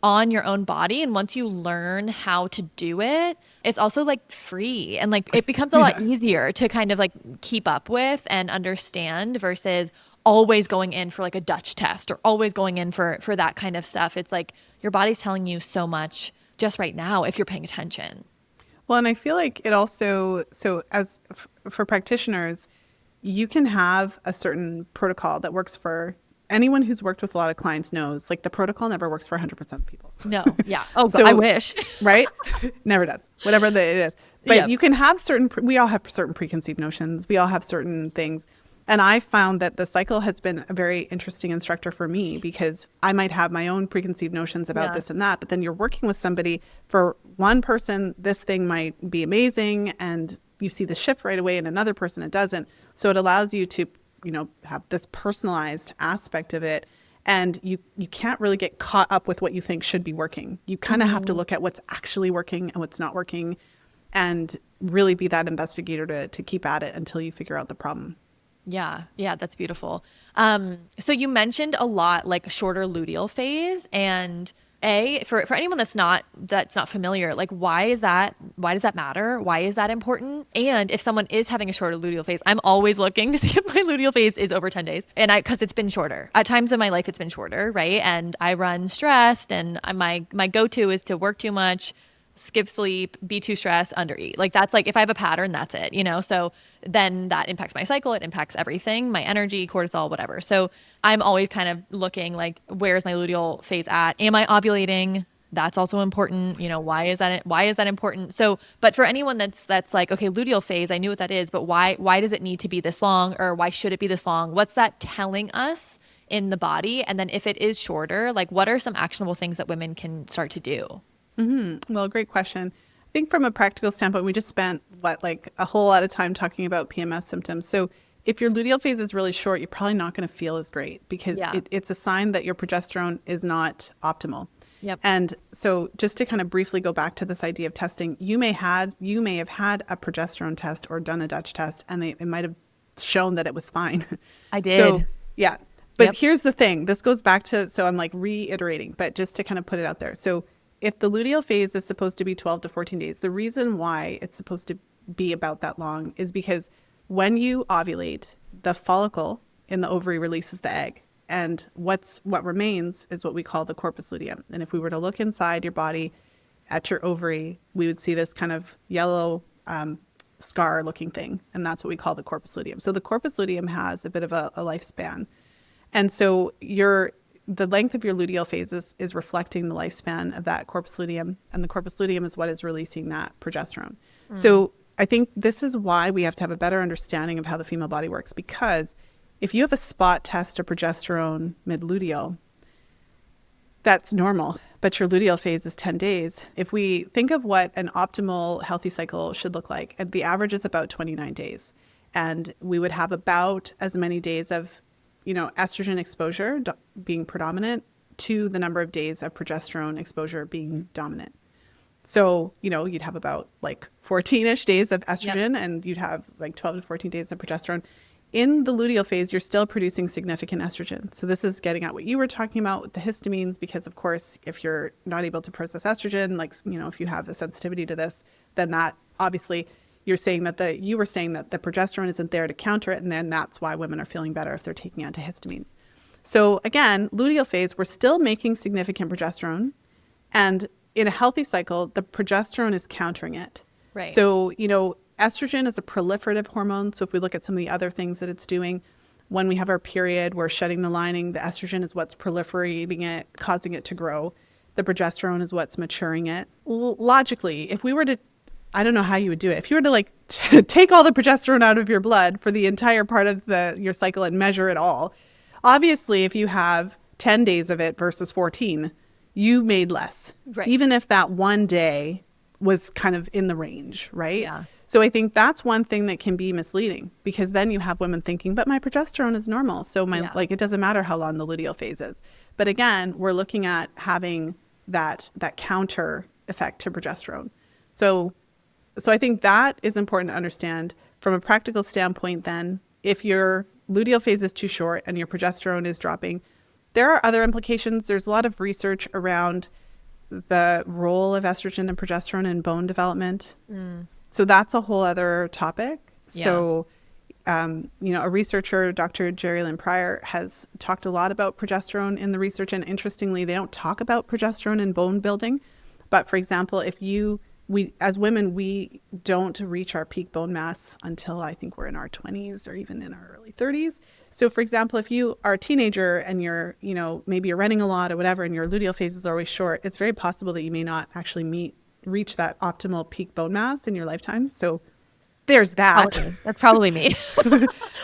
on your own body. And once you learn how to do it, it's also like free and like it becomes a lot easier to kind of like keep up with and understand versus always going in for like a Dutch test or always going in for that kind of stuff. It's like your body's telling you so much just right now if you're paying attention. Well, and I feel like it also, for practitioners, you can have a certain protocol that works for anyone who's worked with a lot of clients knows, like the protocol never works for 100% of people. No. Yeah. Oh, so, I wish. Right? Never does. Whatever it is. But you can have we all have certain preconceived notions. We all have certain things. And I found that the cycle has been a very interesting instructor for me because I might have my own preconceived notions about this and that, but then you're working with somebody. For one person, this thing might be amazing and you see the shift right away, and another person it doesn't. So it allows you to, have this personalized aspect of it. And you can't really get caught up with what you think should be working. You kind of have to look at what's actually working and what's not working and really be that investigator to keep at it until you figure out the problem. Yeah, that's beautiful. So you mentioned a lot like a shorter luteal phase, and for anyone that's not familiar, like why does that matter? Why is that important? And if someone is having a shorter luteal phase, I'm always looking to see if my luteal phase is over 10 days. And because it's been shorter. At times in my life it's been shorter, right? And I run stressed, and my go-to is to work too much, skip sleep, be too stressed, undereat. Like that's like, if I have a pattern, that's it, So then that impacts my cycle. It impacts everything, my energy, cortisol, whatever. So I'm always kind of looking like, where's my luteal phase at? Am I ovulating? That's also important. Why is that important? So, but for anyone that's like, okay, luteal phase, I knew what that is, but why does it need to be this long, or why should it be this long? What's that telling us in the body? And then if it is shorter, like what are some actionable things that women can start to do? Mm-hmm. Well, great question. I think from a practical standpoint, we just spent a whole lot of time talking about PMS symptoms. So if your luteal phase is really short, you're probably not going to feel as great because it's a sign that your progesterone is not optimal. Yep. And so just to kind of briefly go back to this idea of testing, you may have had a progesterone test or done a Dutch test, and it might have shown that it was fine. I did. So yeah. But Yep. here's the thing. This goes back to, so I'm like reiterating, but just to kind of put it out there. So if the luteal phase is supposed to be 12 to 14 days, the reason why it's supposed to be about that long is because when you ovulate, the follicle in the ovary releases the egg. And what remains is what we call the corpus luteum. And if we were to look inside your body at your ovary, we would see this kind of yellow scar looking thing. And that's what we call the corpus luteum. So the corpus luteum has a bit of a lifespan. And so the length of your luteal phases is reflecting the lifespan of that corpus luteum. And the corpus luteum is what is releasing that progesterone. So I think this is why we have to have a better understanding of how the female body works, because if you have a spot test of progesterone mid-luteal, that's normal, but your luteal phase is 10 days. If we think of what an optimal healthy cycle should look like, and the average is about 29 days. And we would have about as many days of, estrogen exposure being predominant to the number of days of progesterone exposure being dominant. So, you'd have about like 14-ish days of estrogen, yep, and you'd have like 12 to 14 days of progesterone. In the luteal phase, you're still producing significant estrogen. So this is getting at what you were talking about with the histamines, because of course, if you're not able to process estrogen, like, if you have the sensitivity to this, then that obviously you were saying that the progesterone isn't there to counter it. And then that's why women are feeling better if they're taking antihistamines. So again, luteal phase, we're still making significant progesterone. And in a healthy cycle, the progesterone is countering it. Right. So, estrogen is a proliferative hormone. So if we look at some of the other things that it's doing, when we have our period, we're shedding the lining. The estrogen is what's proliferating it, causing it to grow. The progesterone is what's maturing it. Logically, if we were to, I don't know how you would do it. If you were to take all the progesterone out of your blood for the entire part of your cycle and measure it all, obviously if you have 10 days of it versus 14, you made less. Right. Even if that one day was kind of in the range, right? Yeah. So I think that's one thing that can be misleading, because then you have women thinking, but my progesterone is normal. So it doesn't matter how long the luteal phase is. But again, we're looking at having that counter effect to progesterone. So I think that is important to understand from a practical standpoint. Then if your luteal phase is too short and your progesterone is dropping, there are other implications. There's a lot of research around the role of estrogen and progesterone in bone development. So that's a whole other topic. Yeah. So, a researcher, Dr. Jerry Lynn Pryor, has talked a lot about progesterone in the research. And interestingly, they don't talk about progesterone in bone building. But for example, we as women, we don't reach our peak bone mass until I think we're in our 20s or even in our early 30s. So for example, if you are a teenager and you're, maybe you're running a lot or whatever, and your luteal phase is always short, it's very possible that you may not actually reach that optimal peak bone mass in your lifetime. So there's that. That's probably me.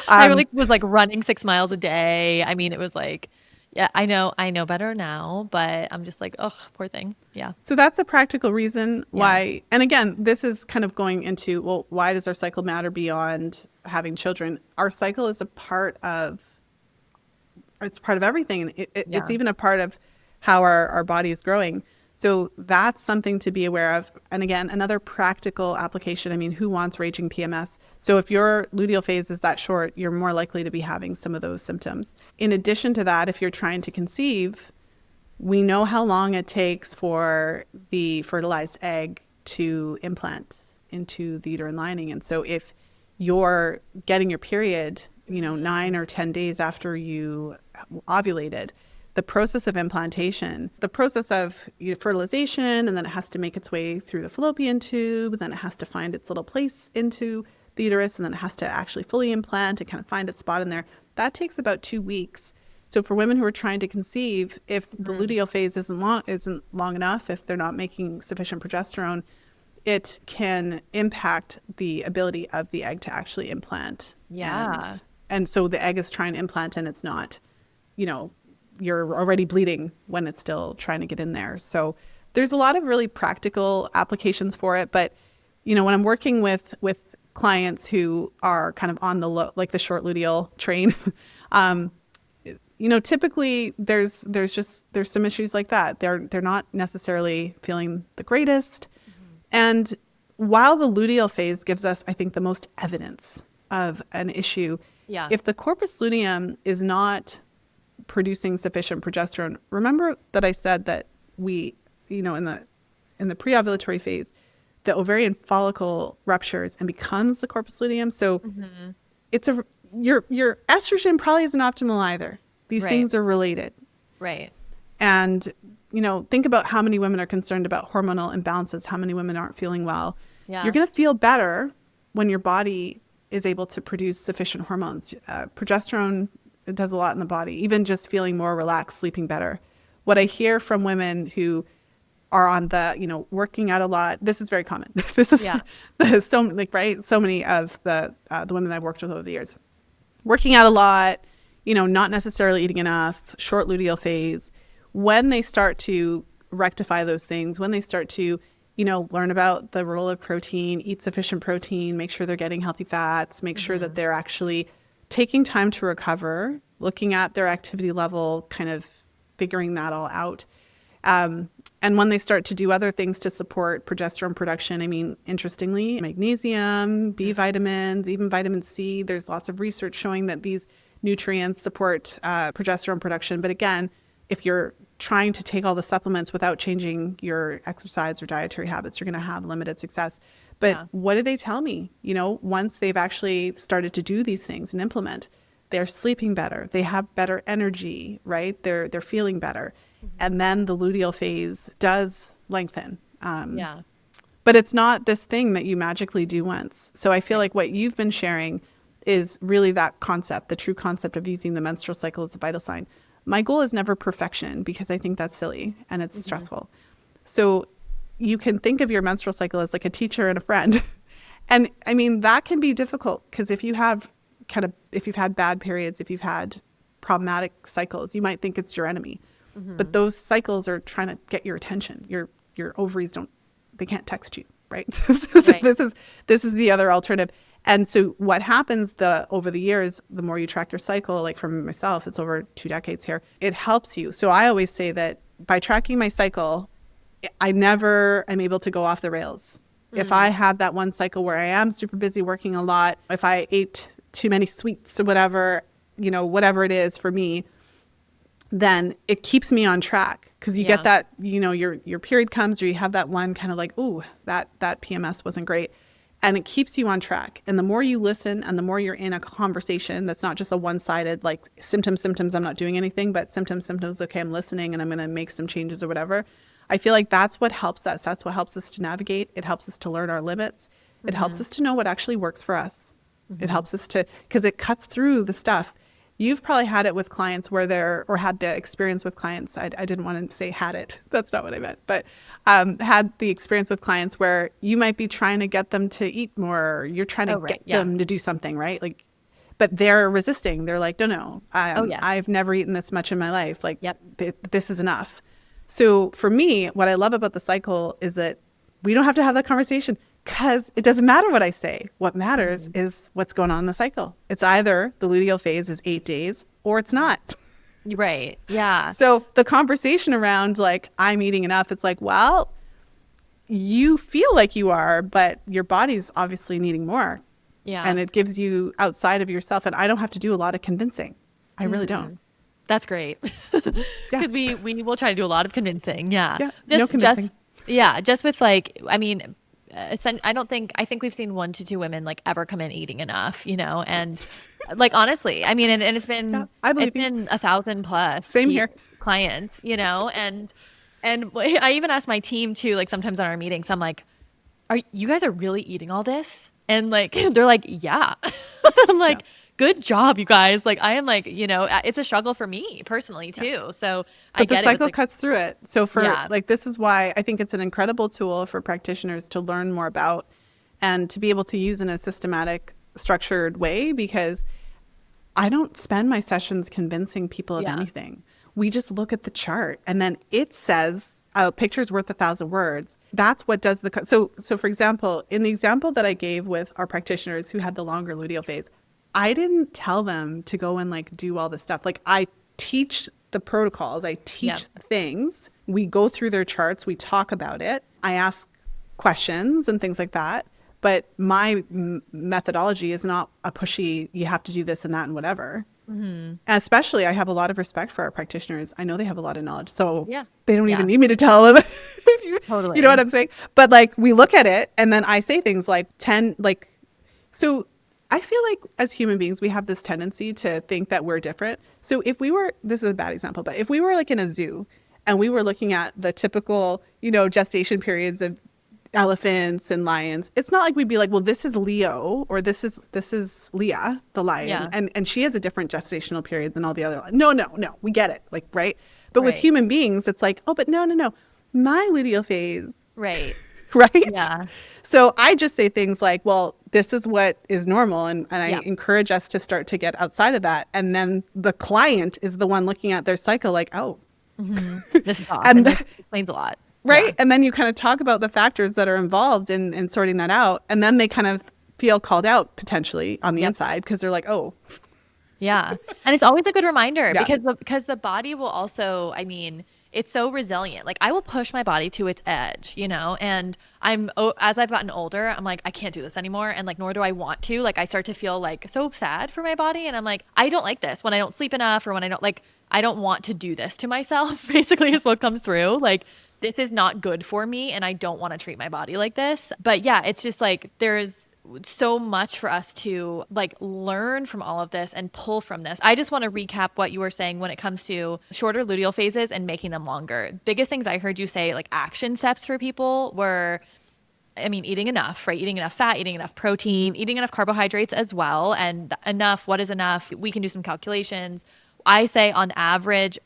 I really was like running 6 miles a day. I mean, it was like, yeah, I know better now, but I'm just like, oh, poor thing. Yeah. So that's a practical reason why. And again, this is kind of going into, well, why does our cycle matter beyond having children? Our cycle is it's part of everything. And it's even a part of how our body is growing. So that's something to be aware of. And again, another practical application. I mean, who wants raging PMS? So if your luteal phase is that short, you're more likely to be having some of those symptoms. In addition to that, if you're trying to conceive, we know how long it takes for the fertilized egg to implant into the uterine lining. And so if you're getting your period, 9 or 10 days after you ovulated, the process of implantation, the process of fertilization, and then it has to make its way through the fallopian tube, then it has to find its little place into the uterus, and then it has to actually fully implant and kind of find its spot in there. That takes about 2 weeks. So for women who are trying to conceive, if the luteal phase isn't long enough, if they're not making sufficient progesterone, it can impact the ability of the egg to actually implant. Yeah. And so the egg is trying to implant and it's not, you're already bleeding when it's still trying to get in there. So there's a lot of really practical applications for it. But, when I'm working with clients who are kind of on the short luteal train, typically there's some issues like that. They're not necessarily feeling the greatest. And while the luteal phase gives us, I think, the most evidence of an issue, if the corpus luteum is not producing sufficient progesterone, remember that I said that we, in the pre-ovulatory phase, the ovarian follicle ruptures and becomes the corpus luteum. So your estrogen probably isn't optimal either. These things are related. Right. And, think about how many women are concerned about hormonal imbalances, how many women aren't feeling well. Yeah. You're going to feel better when your body is able to produce sufficient hormones. Progesterone, it does a lot in the body, even just feeling more relaxed, sleeping better. What I hear from women who are on the, working out a lot, this is very common. This is so many of the women that I've worked with over the years. Working out a lot, not necessarily eating enough, short luteal phase. When they start to rectify those things, when they start to, learn about the role of protein, eat sufficient protein, make sure they're getting healthy fats, make sure that they're actually taking time to recover, looking at their activity level, kind of figuring that all out. And when they start to do other things to support progesterone production, interestingly, magnesium, B vitamins, even vitamin C, there's lots of research showing that these nutrients support progesterone production. But again, if you're trying to take all the supplements without changing your exercise or dietary habits, you're going to have limited success. But what do they tell me? Once they've actually started to do these things and implement, they're sleeping better. They have better energy, right? They're feeling better. And then the luteal phase does lengthen. But it's not this thing that you magically do once. So I feel like what you've been sharing is really that concept, the true concept of using the menstrual cycle as a vital sign. My goal is never perfection because I think that's silly and it's stressful. So you can think of your menstrual cycle as like a teacher and a friend. And that can be difficult because if you've had bad periods, if you've had problematic cycles, you might think it's your enemy. But those cycles are trying to get your attention. Your ovaries they can't text you, right? This is the other alternative. And so what happens over the years, the more you track your cycle, like for myself, it's over 2 decades here, it helps you. So I always say that by tracking my cycle, I never am able to go off the rails. If I have that one cycle where I am super busy working a lot, if I ate too many sweets or whatever it is for me, then it keeps me on track because you get that, your period comes or you have that one kind of like, ooh, that PMS wasn't great. And it keeps you on track. And the more you listen and the more you're in a conversation that's not just a one-sided, like symptoms, I'm not doing anything, but symptoms, okay, I'm listening and I'm going to make some changes or whatever. I feel like that's what helps us. That's what helps us to navigate. It helps us to learn our limits. It helps us to know what actually works for us. It helps us because it cuts through the stuff. You've probably had it with clients or had the experience with clients. I didn't want to say had it. That's not what I meant. But had the experience with clients where you might be trying to get them to eat more. Or you're trying to get them to do something, right? Like, but they're resisting. They're like, no, I've never eaten this much in my life. Like, this is enough. So for me, what I love about the cycle is that we don't have to have that conversation. Because it doesn't matter what I say. What matters is what's going on in the cycle. It's either the luteal phase is 8 days or it's not. Right. Yeah. So the conversation around like, I'm eating enough, it's like, well, you feel like you are, but your body's obviously needing more. Yeah. And it gives you outside of yourself. And I don't have to do a lot of convincing. I really don't. That's great. Because we will try to do a lot of convincing. Yeah. No convincing. Just with like, I think we've seen 1 to 2 women like ever come in eating enough, and like, honestly, and it's been, it's been 1,000 plus Same here. clients, and I even ask my team too, like sometimes on our meetings, I'm like, you guys are really eating all this? And like, they're like, yeah. I'm like, good job, you guys. Like, I am like, it's a struggle for me personally too. So I get it. The cycle cuts through it. So this is why I think it's an incredible tool for practitioners to learn more about and to be able to use in a systematic, structured way, because I don't spend my sessions convincing people of anything. We just look at the chart and then it says, a picture's worth 1,000 words. That's what does so for example, in the example that I gave with our practitioners who had the longer luteal phase, I didn't tell them to go and like do all this stuff. Like I teach the protocols. I Yeah. teach the things. We go through their charts. We talk about it. I ask questions and things like that. But my methodology is not a pushy, you have to do this and that and whatever. And especially, I have a lot of respect for our practitioners. I know they have a lot of knowledge. So Yeah. they don't Yeah. even need me to tell them. Totally. You know what I'm saying? But like, we look at it and then I say things like 10, like, so I feel like as human beings, we have this tendency to think that we're different. So if we were, this is a bad example, but if we were like in a zoo and we were looking at the typical, you know, gestation periods of elephants and lions, it's not like we'd be like, well, this is Leo or this is Leah, the lion, Yeah. and she has a different gestational period than all the other. No, we get it, like, right? But with Right. human beings, it's like, oh, but no, my luteal phase, Right. right? Yeah. So I just say things like, well, this is what is normal, and I Yeah. encourage us to start to get outside of that, and then the client is the one looking at their cycle, like, oh, This is off. And And the- this explains a lot. right? Yeah. And then you kind of talk about the factors that are involved in sorting that out. And then they kind of feel called out potentially on the Yep. inside because they're like, oh, Yeah. And it's always a good reminder Yeah. because the body will also, I mean, it's so resilient. Like I will push my body to its edge, you know, and as I've gotten older, I'm like, I can't do this anymore. And like, nor do I want to. Like, I start to feel like so sad for my body. And I'm like, I don't like this when I don't sleep enough or when I don't want to do this to myself, basically, is what comes through. Like, this is not good for me. And I don't want to treat my body like this. But yeah, it's just like, there's so much for us to like learn from all of this and pull from this. I just want to recap what you were saying when it comes to shorter luteal phases and making them longer. Biggest things I heard you say, like action steps for people were, I mean, eating enough, right? Eating enough fat, eating enough protein, eating enough carbohydrates as well. And enough, what is enough? We can do some calculations. I say on average,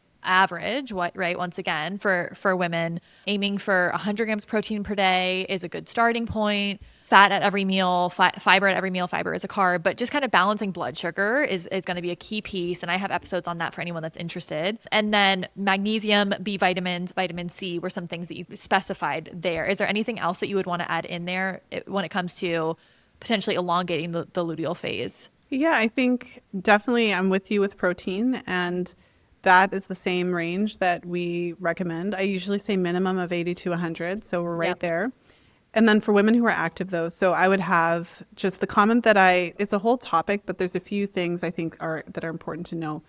what, right? Once again, for women, aiming for 100 grams protein per day is a good starting point. Fat at every meal, fiber at every meal. Fiber is a carb, but just kind of balancing blood sugar is going to be a key piece. And I have episodes on that for anyone that's interested. And then magnesium, B vitamins, vitamin C were some things that you specified there. Is there anything else that you would want to add in there when it comes to potentially elongating the luteal phase? yeah, I think definitely I'm with you with protein. And that is the same range that we recommend. I usually say minimum of 80 to 100. So we're right Yep. there. And then for women who are active though, so I would have just the comment that it's a whole topic, but there's a few things I think that are important to know.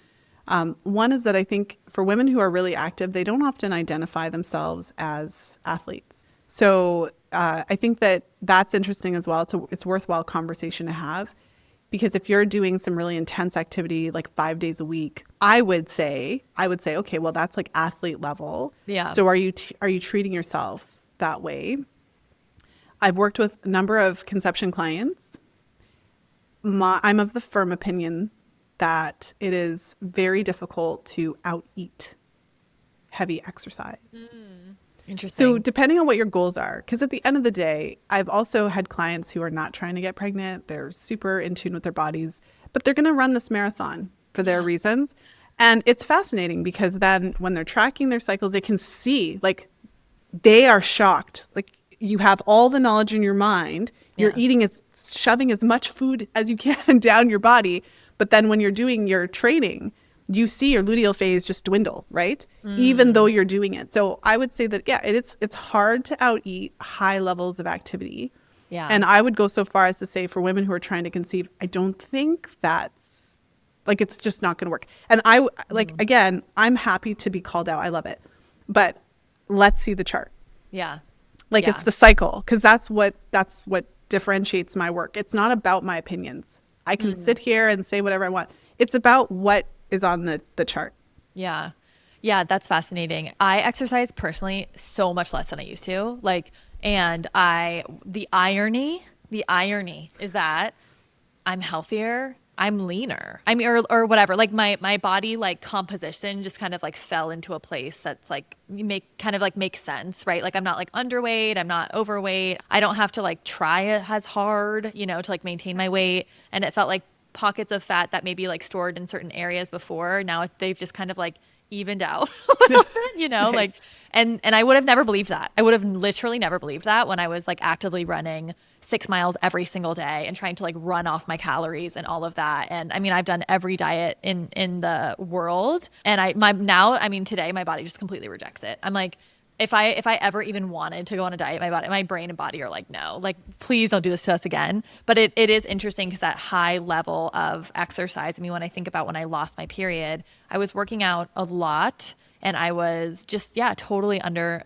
One is that I think for women who are really active, they don't often identify themselves as athletes. So I think that's interesting as well. It's worthwhile conversation to have, because if you're doing some really intense activity like 5 days a week, I would say, okay, well, that's like athlete level. Yeah. So are you treating yourself that way? I've worked with a number of conception clients. I'm of the firm opinion that it is very difficult to out-eat heavy exercise. Interesting. So depending on what your goals are, because at the end of the day, I've also had clients who are not trying to get pregnant. They're super in tune with their bodies, but they're going to run this marathon for their reasons. And it's fascinating because then when they're tracking their cycles, they can see like they are shocked. Like you have all the knowledge in your mind. You're shoving as much food as you can down your body. But then when you're doing your training, you see your luteal phase just dwindle, right? Even though you're doing it. So I would say that, yeah, it's hard to out-eat high levels of activity. Yeah. And I would go so far as to say for women who are trying to conceive, I don't think that's, like, it's just not going to work. And again, I'm happy to be called out. I love it. But let's see the chart. Yeah. Like Yeah. it's the cycle, because that's what differentiates my work. It's not about my opinions. I can sit here and say whatever I want. It's about what is on the chart. Yeah. Yeah, that's fascinating. I exercise personally so much less than I used to. And the irony is that I'm healthier, I'm leaner. I mean, or whatever. Like my body like composition just kind of like fell into a place that's like makes sense, right? Like I'm not like underweight, I'm not overweight. I don't have to like try as hard, to like maintain my weight. And it felt like pockets of fat that maybe like stored in certain areas before, now they've just kind of like evened out a little bit, Nice. like, and I would have never believed that. I would have literally never believed that when I was like actively running 6 miles every single day and trying to like run off my calories and all of that. And I mean, I've done every diet in the world, and today my body just completely rejects it. I'm like, if I ever even wanted to go on a diet, my brain and body are like, no, like, please don't do this to us again. But it is interesting because that high level of exercise, I mean, when I think about when I lost my period, I was working out a lot and I was just, totally under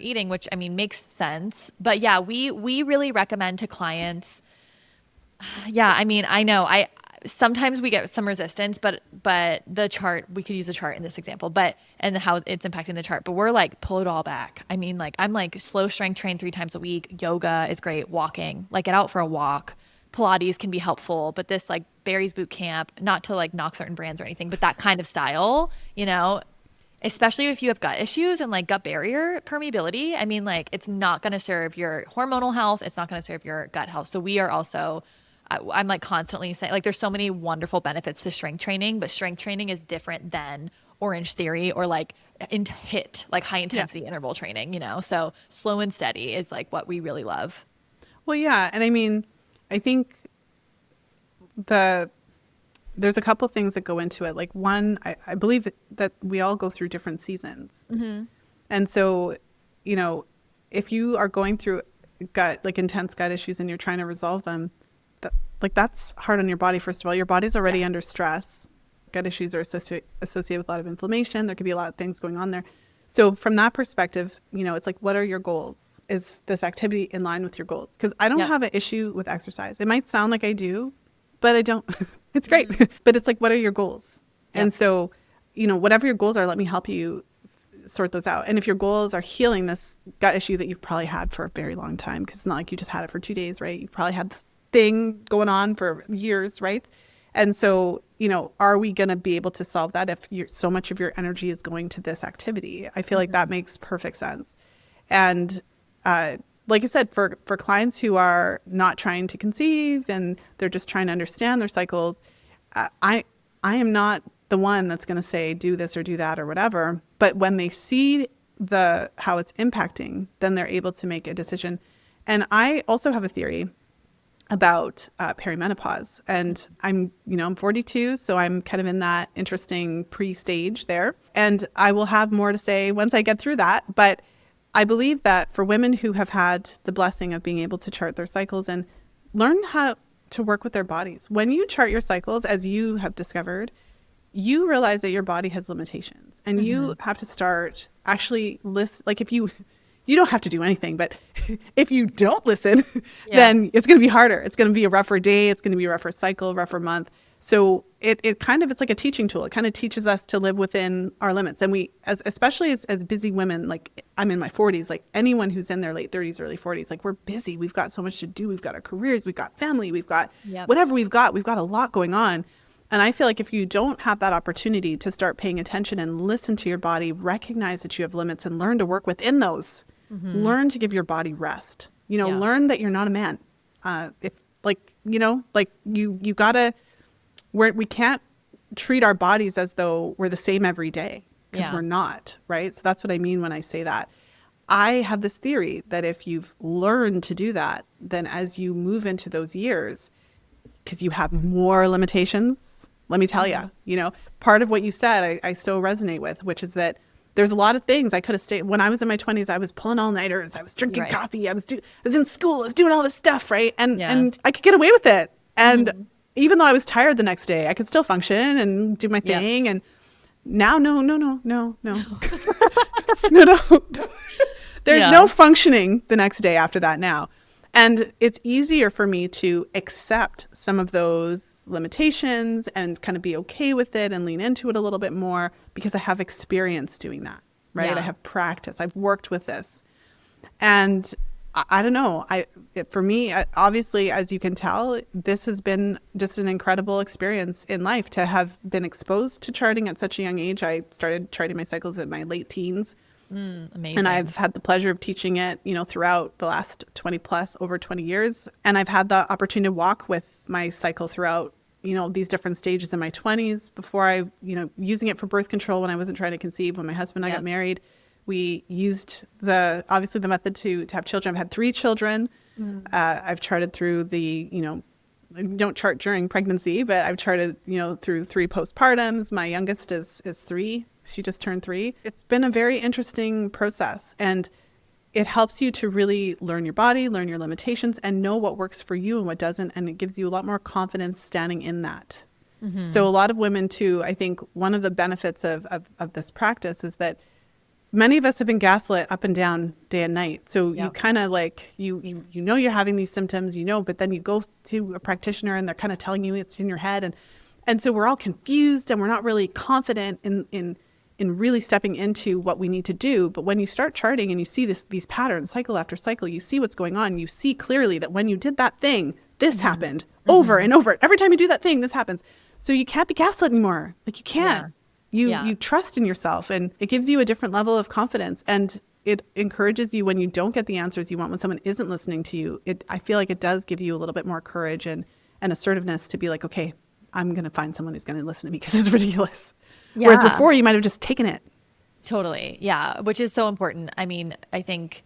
eating, which I mean, makes sense. But yeah, we really recommend to clients. Yeah, I mean, I know sometimes we get some resistance, but the chart, we could use a chart in this example, and how it's impacting the chart, but we're like, pull it all back. I mean, like, I'm like slow strength train 3 times a week. Yoga is great. Walking, like, get out for a walk. Pilates can be helpful, but this like Barry's boot camp, not to like knock certain brands or anything, but that kind of style, especially if you have gut issues and like gut barrier permeability. I mean, like, it's not going to serve your hormonal health. It's not going to serve your gut health. So we are also, I'm like constantly saying, like, there's so many wonderful benefits to strength training, but strength training is different than Orange Theory or like like high intensity interval training, so slow and steady is like what we really love. Well, yeah. And I mean, I think there's a couple things that go into it. Like, one, I believe that we all go through different seasons. Mm-hmm. And so, if you are going through intense gut issues and you're trying to resolve them, that's hard on your body. First of all, your body's already under stress. Gut issues are associated with a lot of inflammation. There could be a lot of things going on there. So from that perspective, it's like, what are your goals? Is this activity in line with your goals? Because I don't have an issue with exercise. It might sound like I do, but I don't. It's great. But it's like, what are your goals? And so, whatever your goals are, let me help you sort those out. And if your goals are healing this gut issue that you've probably had for a very long time, because it's not like you just had it for 2 days, right? You've probably had this thing going on for years, right? And so, are we going to be able to solve that if so much of your energy is going to this activity? I feel like that makes perfect sense. And like I said, for clients who are not trying to conceive and they're just trying to understand their cycles, I am not the one that's going to say do this or do that or whatever. But when they see how it's impacting, then they're able to make a decision. And I also have a theory about perimenopause, and I'm 42, so I'm kind of in that interesting pre-stage there, and I will have more to say once I get through that. But I believe that for women who have had the blessing of being able to chart their cycles and learn how to work with their bodies, when you chart your cycles, as you have discovered, you realize that your body has limitations, and you have to start actually like, if you don't have to do anything, but if you don't listen, then it's going to be harder. It's going to be a rougher day. It's going to be a rougher cycle, rougher month. So it's like a teaching tool. It kind of teaches us to live within our limits. And we, especially as busy women, like, I'm in my 40s, like anyone who's in their late 30s, early 40s, like, we're busy. We've got so much to do. We've got our careers. We've got family. We've got whatever we've got a lot going on. And I feel like if you don't have that opportunity to start paying attention and listen to your body, recognize that you have limits and learn to work within those, learn to give your body rest, learn that you're not a man. You gotta, we can't treat our bodies as though we're the same every day, because we're not, right? So that's what I mean when I say that. I have this theory that if you've learned to do that, then as you move into those years, because you have more limitations, let me tell you, part of what you said, I so resonate with, which is that there's a lot of things I could have stayed. When I was in my 20s, I was pulling all-nighters. I was drinking coffee. I was in school. I was doing all this stuff, right? And I could get away with it. And even though I was tired the next day, I could still function and do my thing. And now, no. No. There's no functioning the next day after that now. And it's easier for me to accept some of those limitations and kind of be okay with it and lean into it a little bit more, because I have experience doing that, right? I have practice. I've worked with this. And I don't know. For me, obviously, as you can tell, this has been just an incredible experience in life to have been exposed to charting at such a young age. I started charting my cycles in my late teens. Amazing. And I've had the pleasure of teaching it, throughout the last over 20 years. And I've had the opportunity to walk with my cycle throughout these different stages in my 20s before I, using it for birth control when I wasn't trying to conceive. When my husband and I got married, we used obviously the method to have children. I've had 3 children. I've charted through I don't chart during pregnancy, but I've charted, through 3 postpartums. My youngest is 3. She just turned 3. It's been a very interesting process, and it helps you to really learn your body, learn your limitations, and know what works for you and what doesn't. And it gives you a lot more confidence standing in that. So a lot of women too, I think one of the benefits of this practice is that many of us have been gaslit up and down day and night. So you kind of like, you know you're having these symptoms, but then you go to a practitioner and they're kind of telling you it's in your head. And so we're all confused and we're not really confident in really stepping into what we need to do. But when you start charting and you see these patterns cycle after cycle, you see what's going on. You see clearly that when you did that thing, this happened over and over. Every time you do that thing, this happens. So you can't be gaslit anymore. Like you can't. You trust in yourself, and it gives you a different level of confidence, and it encourages you when you don't get the answers you want, when someone isn't listening to you. I feel like it does give you a little bit more courage and assertiveness to be like, okay, I'm going to find someone who's going to listen to me because it's ridiculous. Yeah. Whereas before you might have just taken it. Totally. Yeah. Which is so important. I mean, I think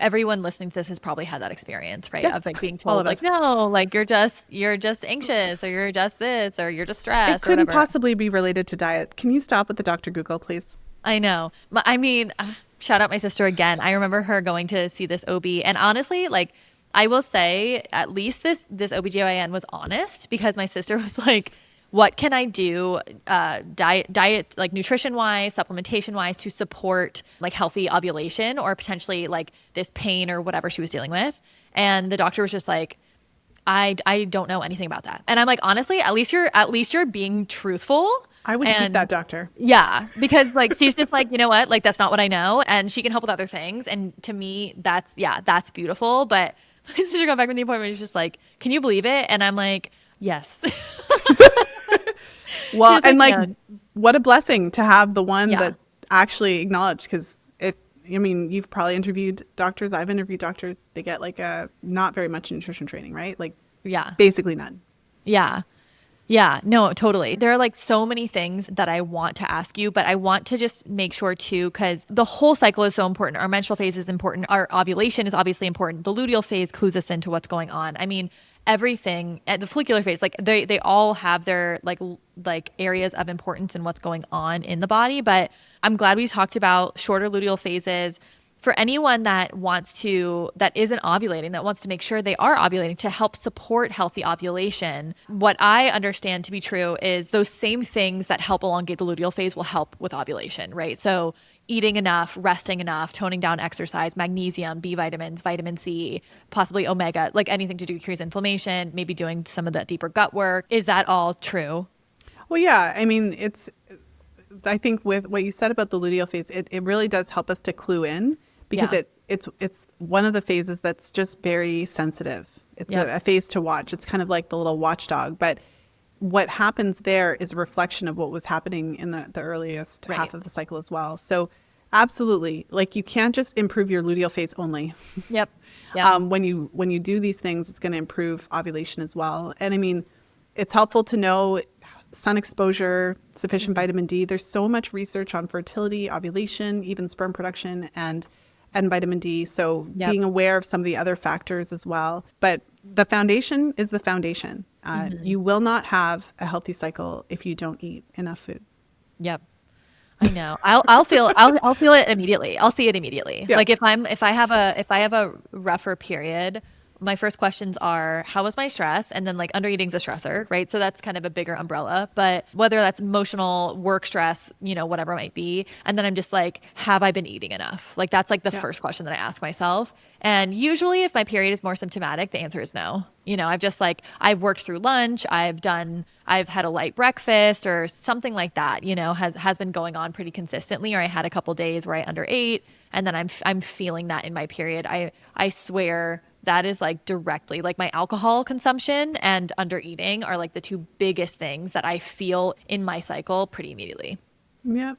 everyone listening to this has probably had that experience, right? Yeah. Of like being told like, no, like you're just anxious, or you're just this, or you're just stressed. It couldn't possibly be related to diet. Can you stop with the Dr. Google, please? I know. I mean, shout out my sister again. I remember her going to see this OB, and honestly, like I will say at least this OBGYN was honest, because my sister was like, what can I do diet, like nutrition wise, supplementation wise, to support like healthy ovulation or potentially like this pain or whatever she was dealing with? And the doctor was just like, I don't know anything about that. And I'm like, honestly, at least you're being truthful. I would keep that doctor. Yeah. Because like, she's just like, you know what? Like, that's not what I know. And she can help with other things. And to me, that's beautiful. But my sister got back from the appointment. She's just like, can you believe it? And I'm like, yes. Well, and like, what a blessing to have the one that actually acknowledged, because you've probably interviewed doctors. I've interviewed doctors. They get like not very much nutrition training, right? Like, basically none. Yeah. Yeah, no, totally. There are like so many things that I want to ask you, but I want to just make sure too, because the whole cycle is so important. Our menstrual phase is important. Our ovulation is obviously important. The luteal phase clues us into what's going on. I mean, everything at the follicular phase, like they all have their like areas of importance in what's going on in the body. But I'm glad we talked about shorter luteal phases. For anyone that isn't ovulating, that wants to make sure they are ovulating to help support healthy ovulation, what I understand to be true is those same things that help elongate the luteal phase will help with ovulation, right? So eating enough, resting enough, toning down exercise, magnesium, B vitamins, vitamin C, possibly omega, like anything to do with cures inflammation, maybe doing some of that deeper gut work. Is that all true? Well, yeah. I mean, I think with what you said about the luteal phase, it really does help us to clue in, because it's one of the phases that's just very sensitive. It's a phase to watch. It's kind of like the little watchdog. But what happens there is a reflection of what was happening in the earliest half of the cycle as well. So absolutely, like you can't just improve your luteal phase only. Yep. When you do these things, it's going to improve ovulation as well. And I mean, it's helpful to know sun exposure, sufficient vitamin D. There's so much research on fertility, ovulation, even sperm production, and vitamin D. So being aware of some of the other factors as well. But the foundation is the foundation. You will not have a healthy cycle if you don't eat enough food. Yep. I know. I'll feel it immediately. I'll see it immediately. Yep. Like if I have a rougher period, my first questions are, how was my stress? And then like under eating's a stressor, right? So that's kind of a bigger umbrella, but whether that's emotional, work stress, whatever it might be. And then I'm just like, have I been eating enough? Like that's like the first question that I ask myself. And usually if my period is more symptomatic, the answer is no. I've worked through lunch, I've had a light breakfast or something like that, has been going on pretty consistently, or I had a couple days where I underate, and then I'm feeling that in my period. I swear that is like directly, like my alcohol consumption and under eating are like the two biggest things that I feel in my cycle pretty immediately. Yeah.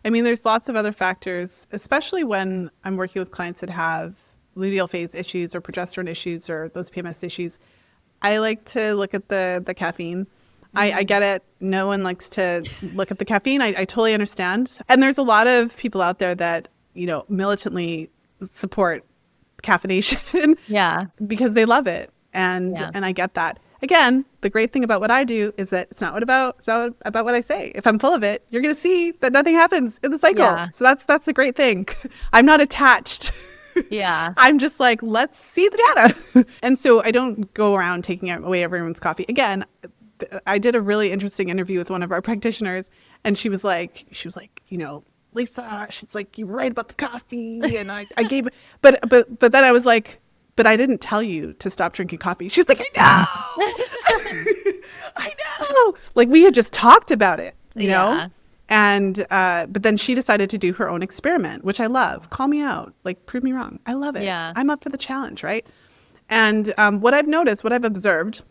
I mean, there's lots of other factors, especially when I'm working with clients that have luteal phase issues or progesterone issues or those PMS issues. I like to look at the caffeine. I get it. No one likes to look at the caffeine. I totally understand. And there's a lot of people out there that, militantly support caffeination because they love it. And I get that. Again, the great thing about what I do is that it's not about what I say. If I'm full of it, you're going to see that nothing happens in the cycle. Yeah. So that's the great thing. I'm not attached. Yeah. I'm just like, let's see the data. And so I don't go around taking away everyone's coffee. Again, I did a really interesting interview with one of our practitioners, and she was like, Lisa, she's like, you're right about the coffee. And I gave it, but then I was like, but I didn't tell you to stop drinking coffee. She's like, I know. I know. Like, we had just talked about it, you know? And, but then she decided to do her own experiment, which I love. Call me out. Like, prove me wrong. I love it. Yeah. I'm up for the challenge, right? And what I've noticed, what I've observed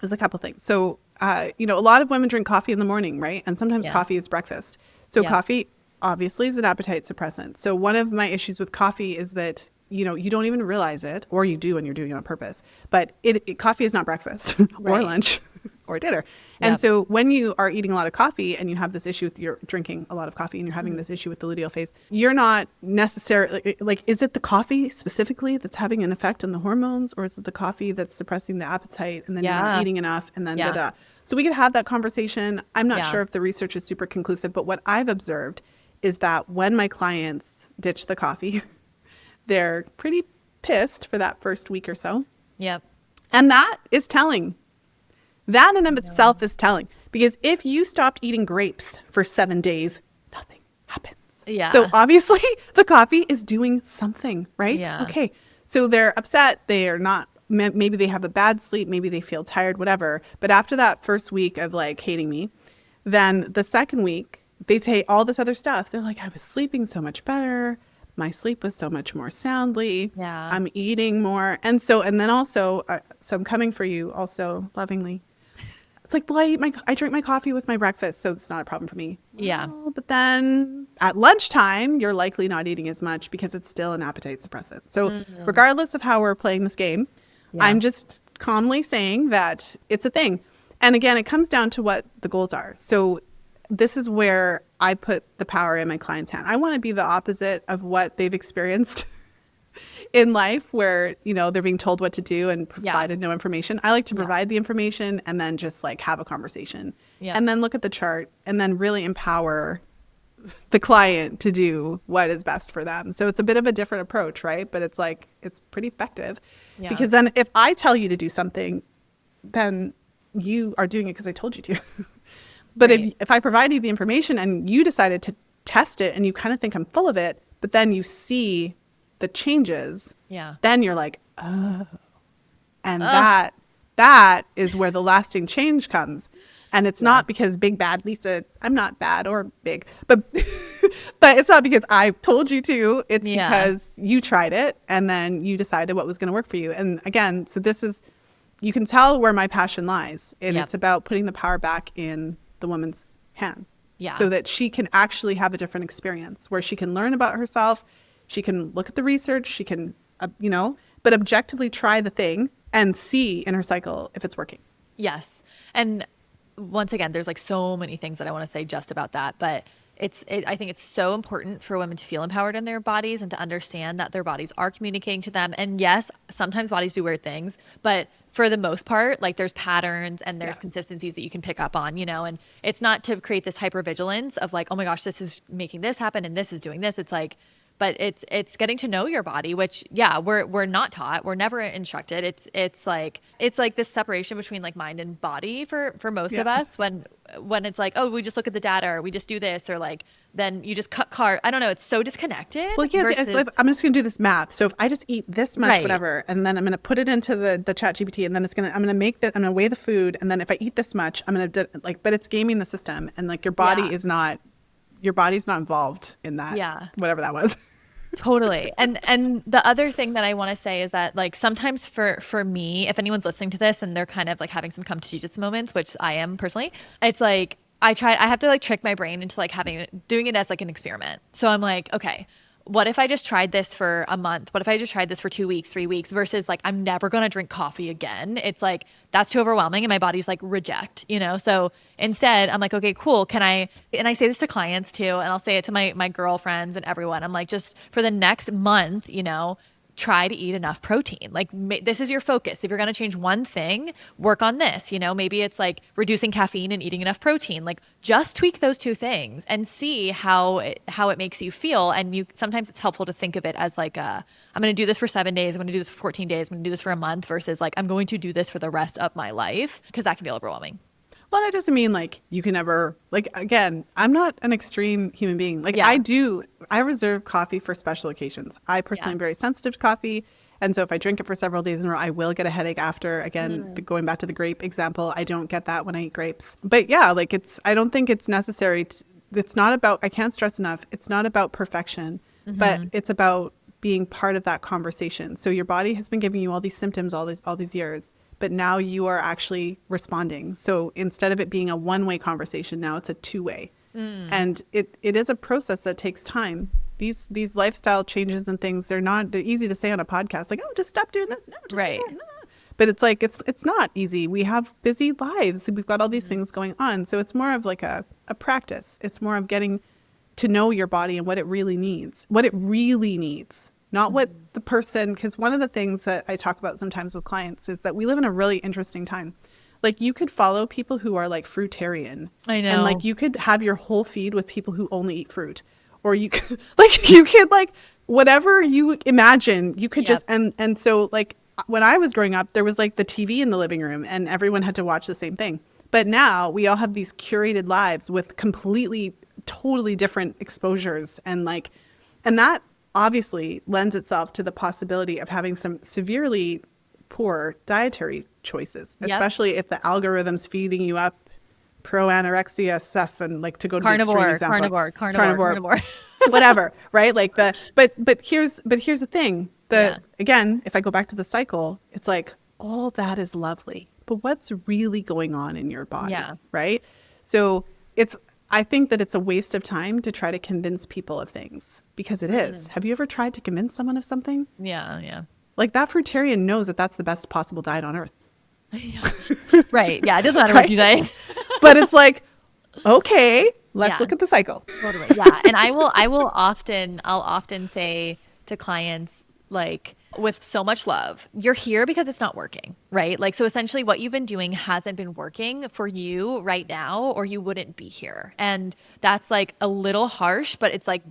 is a couple things. So, a lot of women drink coffee in the morning, right? And sometimes coffee is breakfast. So coffee obviously is an appetite suppressant. So one of my issues with coffee is that, you don't even realize it, or you do and you're doing it on purpose. But coffee is not breakfast or lunch or dinner. And so when you are eating a lot of coffee and you have this issue with you're drinking a lot of coffee and you're having this issue with the luteal phase, you're not necessarily like, is it the coffee specifically that's having an effect on the hormones, or is it the coffee that's suppressing the appetite and then you're not eating enough and then da-da? So we could have that conversation. I'm not sure if the research is super conclusive, but what I've observed is that when my clients ditch the coffee, they're pretty pissed for that first week or so. Yep. And that is telling. That in and of itself is telling. Because if you stopped eating grapes for 7 days, nothing happens. Yeah. So obviously the coffee is doing something, right? Yeah. Okay. So they're upset. They are not, maybe they have a bad sleep. Maybe they feel tired, whatever. But after that first week of like hating me, then the second week, they say all this other stuff. They're like, I was sleeping so much better. My sleep was so much more soundly. Yeah. I'm eating more. And then also, so I'm coming for you also lovingly. It's like, well, I drink my coffee with my breakfast, so it's not a problem for me. Yeah. Well, but then at lunchtime, you're likely not eating as much because it's still an appetite suppressant. So regardless of how we're playing this game, I'm just calmly saying that it's a thing. And again, it comes down to what the goals are. So this is where I put the power in my client's hand. I want to be the opposite of what they've experienced in life, where, they're being told what to do and provided no information. I like to provide the information and then just like have a conversation and then look at the chart and then really empower the client to do what is best for them. So it's a bit of a different approach, right? But it's like, it's pretty effective because then if I tell you to do something, then you are doing it because I told you to. But if I provide you the information and you decided to test it and you kind of think I'm full of it, but then you see the changes, then you're like, oh. And that is where the lasting change comes. And it's not because big bad Lisa, I'm not bad or big, but it's not because I told you to. It's because you tried it and then you decided what was going to work for you. And again, so this is, you can tell where my passion lies. And it's about putting the power back in the woman's hands so that she can actually have a different experience where she can learn about herself. She can look at the research. She can, but objectively try the thing and see in her cycle if it's working. Yes. And once again, there's like so many things that I want to say just about that, but I think it's so important for women to feel empowered in their bodies and to understand that their bodies are communicating to them. And yes, sometimes bodies do weird things, but for the most part, like there's patterns and there's consistencies that you can pick up on, and it's not to create this hypervigilance of like, oh my gosh, this is making this happen and this is doing this. It's like, but it's getting to know your body, which we're not taught. We're never instructed. It's like this separation between like mind and body for most of us when it's like, oh, we just look at the data or we just do this or like then you just cut carbs. I don't know. It's so disconnected. Well, yes, it's like, I'm just going to do this math. So if I just eat this much, whatever, and then I'm going to put it into the chat GPT and then I'm going to make that, I'm going to weigh the food. And then if I eat this much, I'm going to but it's gaming the system and like your body is not, your body's not involved in that, whatever that was. Totally. And the other thing that I want to say is that like sometimes for me, if anyone's listening to this and they're kind of like having some come to Jesus moments, which I am personally, it's like I have to like trick my brain into like doing it as like an experiment. So I'm like, okay, what if I just tried this for a month? What if I just tried this for 2 weeks, 3 weeks versus like, I'm never going to drink coffee again. It's like, that's too overwhelming. And my body's like, reject, So instead I'm like, okay, cool. And I say this to clients too, and I'll say it to my girlfriends and everyone. I'm like, just for the next month, try to eat enough protein. Like this is your focus. If you're going to change one thing, work on this, maybe it's like reducing caffeine and eating enough protein. Like just tweak those two things and see how it makes you feel. And sometimes it's helpful to think of it as like, I'm going to do this for 7 days. I'm going to do this for 14 days. I'm going to do this for a month versus like, I'm going to do this for the rest of my life, because that can be overwhelming. Well, that doesn't mean like you can never, like, again, I'm not an extreme human being. Like I reserve coffee for special occasions. I personally am very sensitive to coffee. And so if I drink it for several days in a row, I will get a headache after. Again, going back to the grape example, I don't get that when I eat grapes. But yeah, like I don't think it's necessary. It's not about, I can't stress enough, it's not about perfection, but it's about being part of that conversation. So your body has been giving you all these symptoms all these years. But now you are actually responding. So instead of it being a one-way conversation, now it's a two-way. And it is a process that takes time. These lifestyle changes and things, they're easy to say on a podcast. Like, oh, just stop doing this. No, just do that. No. But it's like, it's not easy. We have busy lives. We've got all these things going on. So it's more of like a practice. It's more of getting to know your body and what it really needs. Not what the person, because one of the things that I talk about sometimes with clients is that we live in a really interesting time. Like you could follow people who are like fruitarian. I know. And like you could have your whole feed with people who only eat fruit. Or you could like whatever you imagine, you could just, and so like when I was growing up, there was like the TV in the living room and everyone had to watch the same thing. But now we all have these curated lives with completely, totally different exposures and that obviously lends itself to the possibility of having some severely poor dietary choices, especially if the algorithm's feeding you up pro-anorexia stuff and like to go to carnivore, whatever, right? Like but here's the thing. Again, if I go back to the cycle, it's like all that is lovely, but what's really going on in your body, right? So I think that it's a waste of time to try to convince people of things, because it is. Have you ever tried to convince someone of something? Yeah. Like that fruitarian knows that that's the best possible diet on earth. Right. Yeah. It doesn't matter what you say. But it's like, okay, let's look at the cycle. Totally. Yeah. And I'll often say to clients, like, with so much love, you're here because it's not working, right? Like, so essentially what you've been doing hasn't been working for you right now, or you wouldn't be here. And that's like a little harsh, but it's like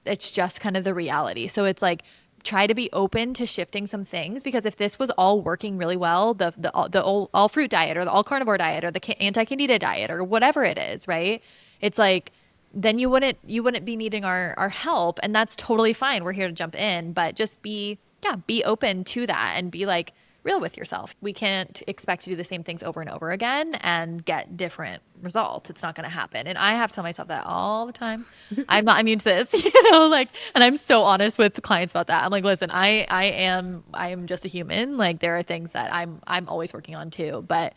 it's just kind of the reality. So it's like, try to be open to shifting some things, because if this was all working really well, the all fruit diet or the all carnivore diet or the anti-candida diet or whatever it is, right? It's like, then you wouldn't be needing our help, and that's totally fine. We're here to jump in, but just be open to that and be like real with yourself. We can't expect to do the same things over and over again and get different results. It's not going to happen. And I have to tell myself that all the time. I'm not immune to this, and I'm so honest with clients about that. I'm like, listen, I am just a human. Like, there are things that I'm always working on too. But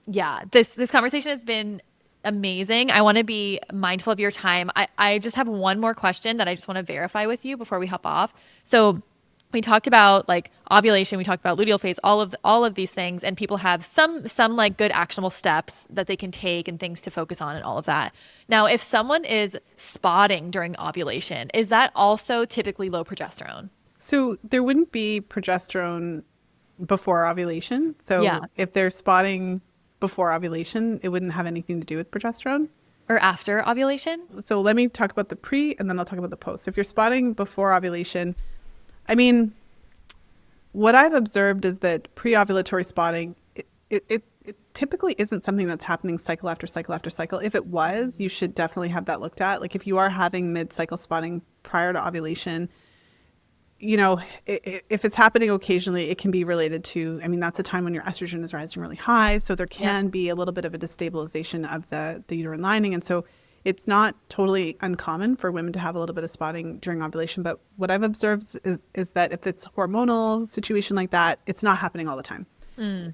this conversation has been amazing. I want to be mindful of your time. I just have one more question that I just want to verify with you before we hop off. So we talked about like ovulation, we talked about luteal phase, all of these things, and people have some like good actionable steps that they can take and things to focus on and all of that. Now, if someone is spotting during ovulation, is that also typically low progesterone? So there wouldn't be progesterone before ovulation. So if they're spotting before ovulation, it wouldn't have anything to do with progesterone. Or after ovulation? So let me talk about the pre, and then I'll talk about the post. So if you're spotting before ovulation, I mean, what I've observed is that pre-ovulatory spotting, it typically isn't something that's happening cycle after cycle after cycle. If it was, you should definitely have that looked at. Like if you are having mid-cycle spotting prior to ovulation, if it's happening occasionally, it can be related to, that's a time when your estrogen is rising really high. So there can be a little bit of a destabilization of the uterine lining. And so it's not totally uncommon for women to have a little bit of spotting during ovulation. But what I've observed is that if it's a hormonal situation like that, it's not happening all the time.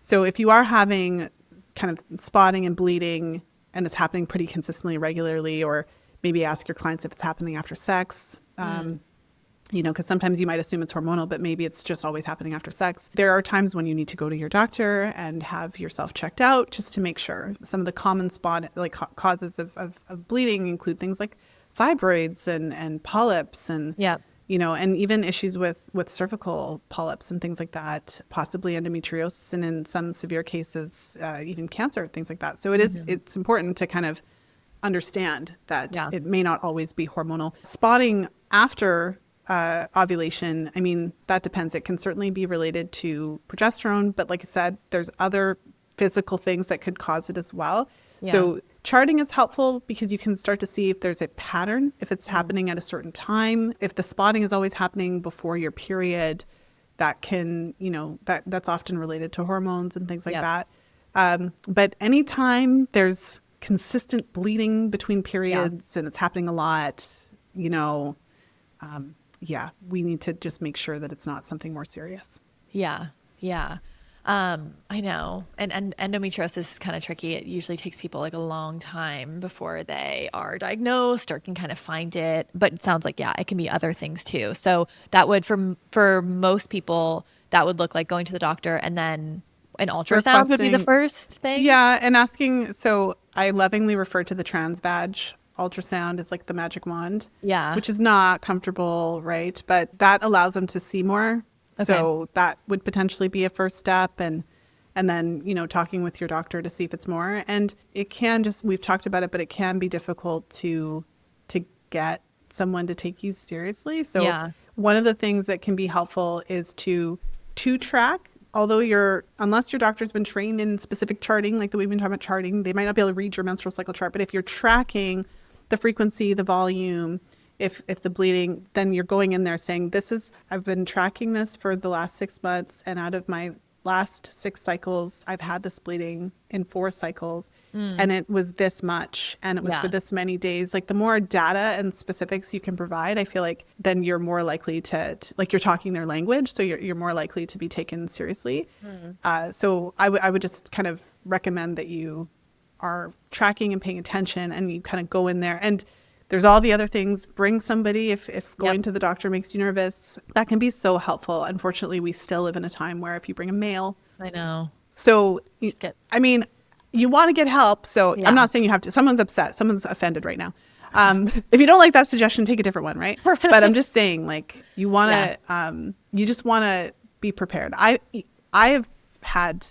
So if you are having kind of spotting and bleeding and it's happening pretty consistently, regularly, or maybe ask your clients if it's happening after sex, Because sometimes you might assume it's hormonal, but maybe it's just always happening after sex. There are times when you need to go to your doctor and have yourself checked out just to make sure. Some of the common causes of bleeding include things like fibroids and polyps and and even issues with cervical polyps and things like that, possibly endometriosis, and in some severe cases, even cancer, things like that. So it's important to kind of understand that it may not always be hormonal. Spotting after ovulation, I mean, that depends. It can certainly be related to progesterone, but like I said, there's other physical things that could cause it as well. Yeah. So charting is helpful because you can start to see if there's a pattern, if it's happening at a certain time, if the spotting is always happening before your period, that can, that's often related to hormones and things like that. But anytime there's consistent bleeding between periods and it's happening a lot, we need to just make sure that it's not something more serious. Yeah. I know. And endometriosis is kind of tricky. It usually takes people like a long time before they are diagnosed or can kind of find it. But it sounds like, it can be other things too. So that would, for most people, that would look like going to the doctor and then an ultrasound would be the first thing. Yeah. And asking, so I lovingly refer to the trans badge. Ultrasound is like the magic wand, which is not comfortable, right? But that allows them to see more. Okay. So that would potentially be a first step, and then talking with your doctor to see if it's more. And it can we've talked about it, but it can be difficult to get someone to take you seriously. So one of the things that can be helpful is to track. Although unless your doctor's been trained in specific charting, like the way we've been talking about charting, they might not be able to read your menstrual cycle chart. But if you're tracking the frequency, the volume, if the bleeding, then you're going in there saying, I've been tracking this for the last 6 months, and out of my last 6 cycles, I've had this bleeding in 4 cycles, and it was this much, and it was for this many days. Like the more data and specifics you can provide, I feel like then you're more likely to like you're talking their language, so you're more likely to be taken seriously. So I would just kind of recommend that you are tracking and paying attention, and you kind of go in there. And there's all the other things. Bring somebody if going to the doctor makes you nervous. That can be so helpful. Unfortunately, we still live in a time where if you bring a male, I know. So you want to get help. So I'm not saying you have to. Someone's upset. Someone's offended right now. If you don't like that suggestion, take a different one, right? But I'm just saying, like, you want to, you just want to be prepared. I have had.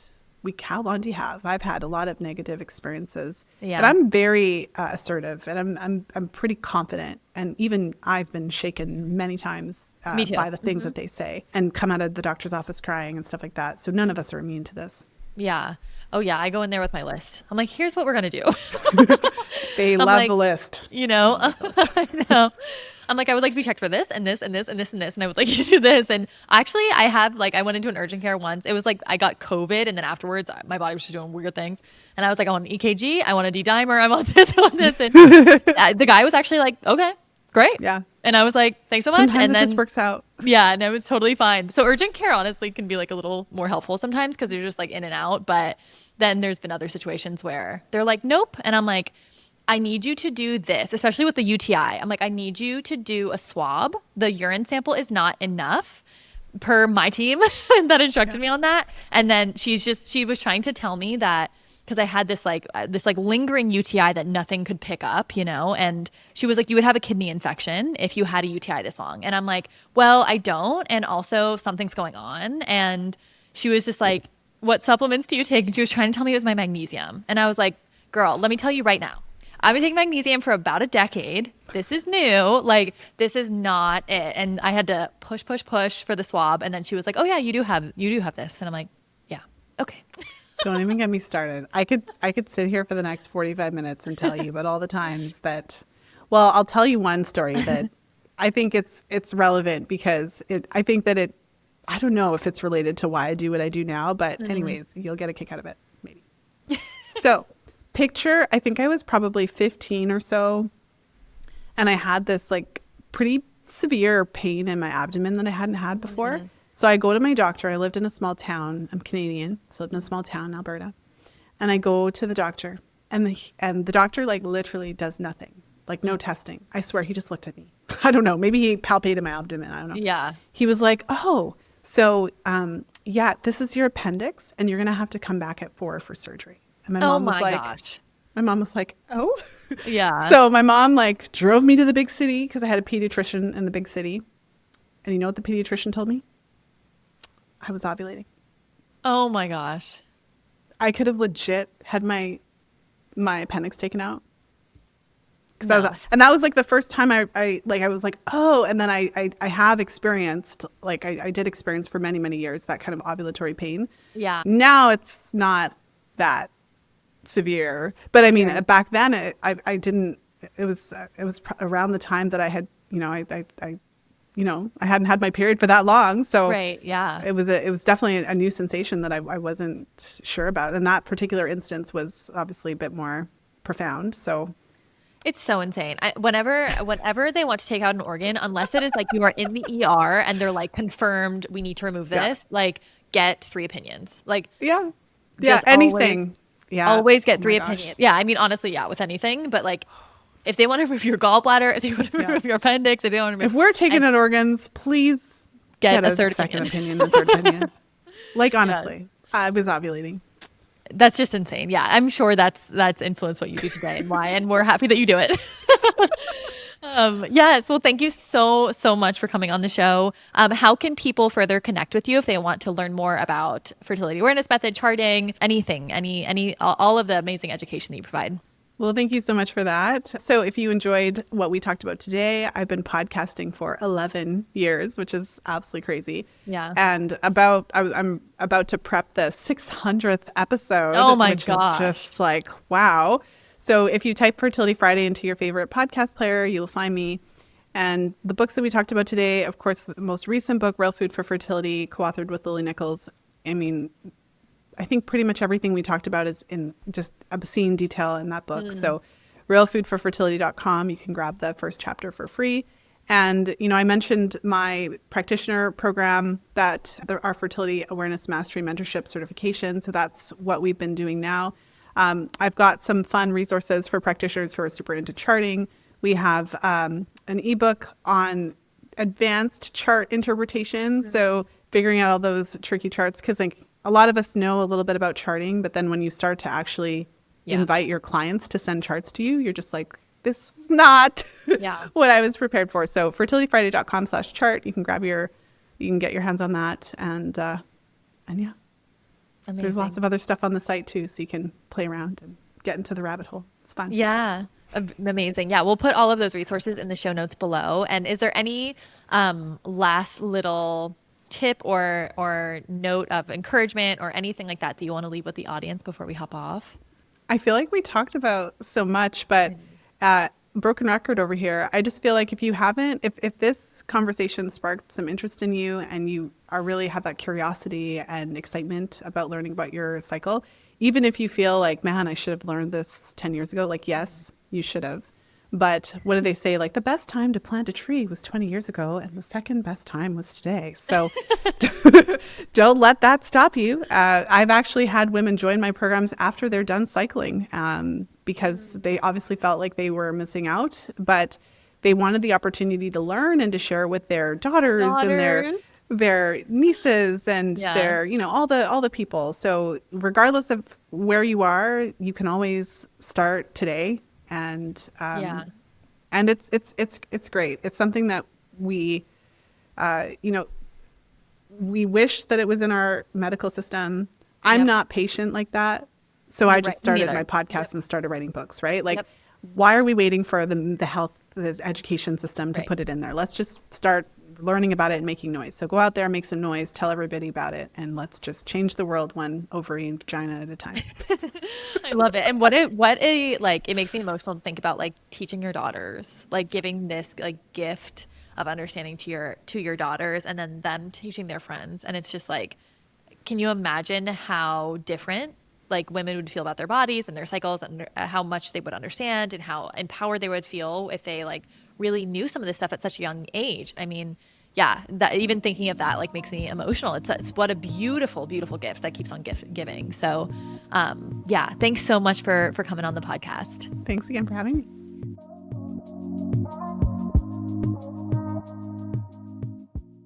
How long do you have? I've had a lot of negative experiences, but I'm very assertive, and I'm pretty confident. And even I've been shaken many times by the things that they say, and come out of the doctor's office crying and stuff like that. So none of us are immune to this. Yeah. Oh yeah. I go in there with my list. I'm like, here's what we're going to do. They love the list. I know. I'm like, I would like to be checked for this and this and this and this and this. And I would like you to do this. And actually I went into an urgent care once. It was like, I got COVID. And then afterwards my body was just doing weird things. And I was like, I want an EKG. I want a D-dimer. I want this. I want this. And the guy was actually like, okay, great. Yeah. And I was like, thanks so much. Sometimes and it then just works out. Yeah. And it was totally fine. So urgent care honestly can be like a little more helpful sometimes because you're just like in and out. But then there's been other situations where they're like, nope. And I'm like, I need you to do this, especially with the UTI. I'm like, I need you to do a swab. The urine sample is not enough per my team that instructed me on that. And then she was trying to tell me that because I had this lingering UTI that nothing could pick up, and she was like, you would have a kidney infection if you had a UTI this long. And I'm like, well, I don't. And also something's going on. And she was just like, what supplements do you take? And she was trying to tell me it was my magnesium. And I was like, girl, let me tell you right now. I've been taking magnesium for about a decade. This is new. Like, this is not it. And I had to push for the swab. And then she was like, oh yeah, you do have this. And I'm like, yeah, okay. Don't even get me started. I could sit here for the next 45 minutes and tell you about all the times that, well, I'll tell you one story that I think it's relevant because I think that I don't know if it's related to why I do what I do now, but anyways, you'll get a kick out of it, maybe. So picture, I think I was probably 15 or so, and I had this like pretty severe pain in my abdomen that I hadn't had before. So I go to my doctor. I lived in a small town. I'm Canadian, so I lived in a small town in Alberta. And I go to the doctor, and the doctor like literally does nothing, like no testing. I swear he just looked at me. I don't know, maybe he palpated my abdomen. I don't know. Yeah. He was like, oh, so yeah, this is your appendix and you're going to have to come back at 4 for surgery. And Oh my gosh. my mom was like, oh. Yeah. So my mom like drove me to the big city because I had a pediatrician in the big city. And you know what the pediatrician told me? I was ovulating. Oh my gosh. I could have legit had my appendix taken out. No. And that was like the first time I was like, oh, and then I have experienced, like I did experience for many, many years that kind of ovulatory pain. Yeah. Now it's not that severe, but I mean, back then I didn't, it was around the time that I had, I hadn't had my period for that long. So Right. Yeah. it was definitely a new sensation that I wasn't sure about. And that particular instance was obviously a bit more profound. So It's so insane. Whenever they want to take out an organ, unless it is like you are in the ER and they're like confirmed we need to remove this, like get 3 opinions. Like just anything. Always get Oh my 3 gosh. opinions. Yeah, I mean honestly, with anything, but like if they want to remove your gallbladder, if they want to remove your appendix, if they want to remove, If we're taking out organs, please get a third second opinion. opinion, a third opinion. Like honestly, I was ovulating. That's just insane. Yeah, I'm sure that's influenced what you do today and why, and we're happy that you do it. Yes. Well, thank you so much for coming on the show. How can people further connect with you if they want to learn more about fertility awareness method, charting, anything, all of the amazing education that you provide? Well, thank you so much for that. So if you enjoyed what we talked about today, I've been podcasting for 11 years, which is absolutely crazy. Yeah. And I'm about to prep the 600th episode. Oh my which gosh. is just like, wow. So if you type Fertility Friday into your favorite podcast player, you'll find me. And the books that we talked about today, of course, the most recent book, Real Food for Fertility, co-authored with Lily Nichols. I mean, I think pretty much everything we talked about is in just obscene detail in that book. So realfoodforfertility.com, you can grab the first chapter for free. And, I mentioned my practitioner program that our fertility awareness mastery mentorship certification. So that's what we've been doing now. I've got some fun resources for practitioners who are super into charting. We have an ebook on advanced chart interpretation. So figuring out all those tricky charts, because a lot of us know a little bit about charting, but then when you start to actually invite your clients to send charts to you, you're just like, this is not what I was prepared for. So fertilityfriday.com/chart, you can get your hands on that. And yeah, Amazing. There's lots of other stuff on the site too. So you can play around and get into the rabbit hole. It's fun. Yeah. Amazing. Yeah. We'll put all of those resources in the show notes below. And is there any last little tip or note of encouragement or anything like that you want to leave with the audience before we hop off? I feel like we talked about so much, but broken record over here. I just feel like if this conversation sparked some interest in you and you really have that curiosity and excitement about learning about your cycle, even if you feel like, man, I should have learned this 10 years ago, like, yes, you should have. But what do they say? Like, the best time to plant a tree was 20 years ago, and the second best time was today. So don't let that stop you. I've actually had women join my programs after they're done cycling because they obviously felt like they were missing out, but they wanted the opportunity to learn and to share with their daughters and their nieces and their, all the people. So regardless of where you are, you can always start today. And and it's great. It's something that we we wish that it was in our medical system. I'm not patient like that, so I just started my podcast and started writing books. Right? Like, why are we waiting for the education system to put it in there? Let's just start learning about it and making noise. So go out there, make some noise, tell everybody about it, and let's just change the world one ovary and vagina at a time. I love it. And it makes me emotional to think about like teaching your daughters, like giving this like gift of understanding to your daughters and then them teaching their friends. And it's just like, can you imagine how different like women would feel about their bodies and their cycles and how much they would understand and how empowered they would feel if they like really knew some of this stuff at such a young age. I mean, that even thinking of that like makes me emotional. It's what a beautiful, beautiful gift that keeps on giving. So thanks so much for coming on the podcast. Thanks again for having me.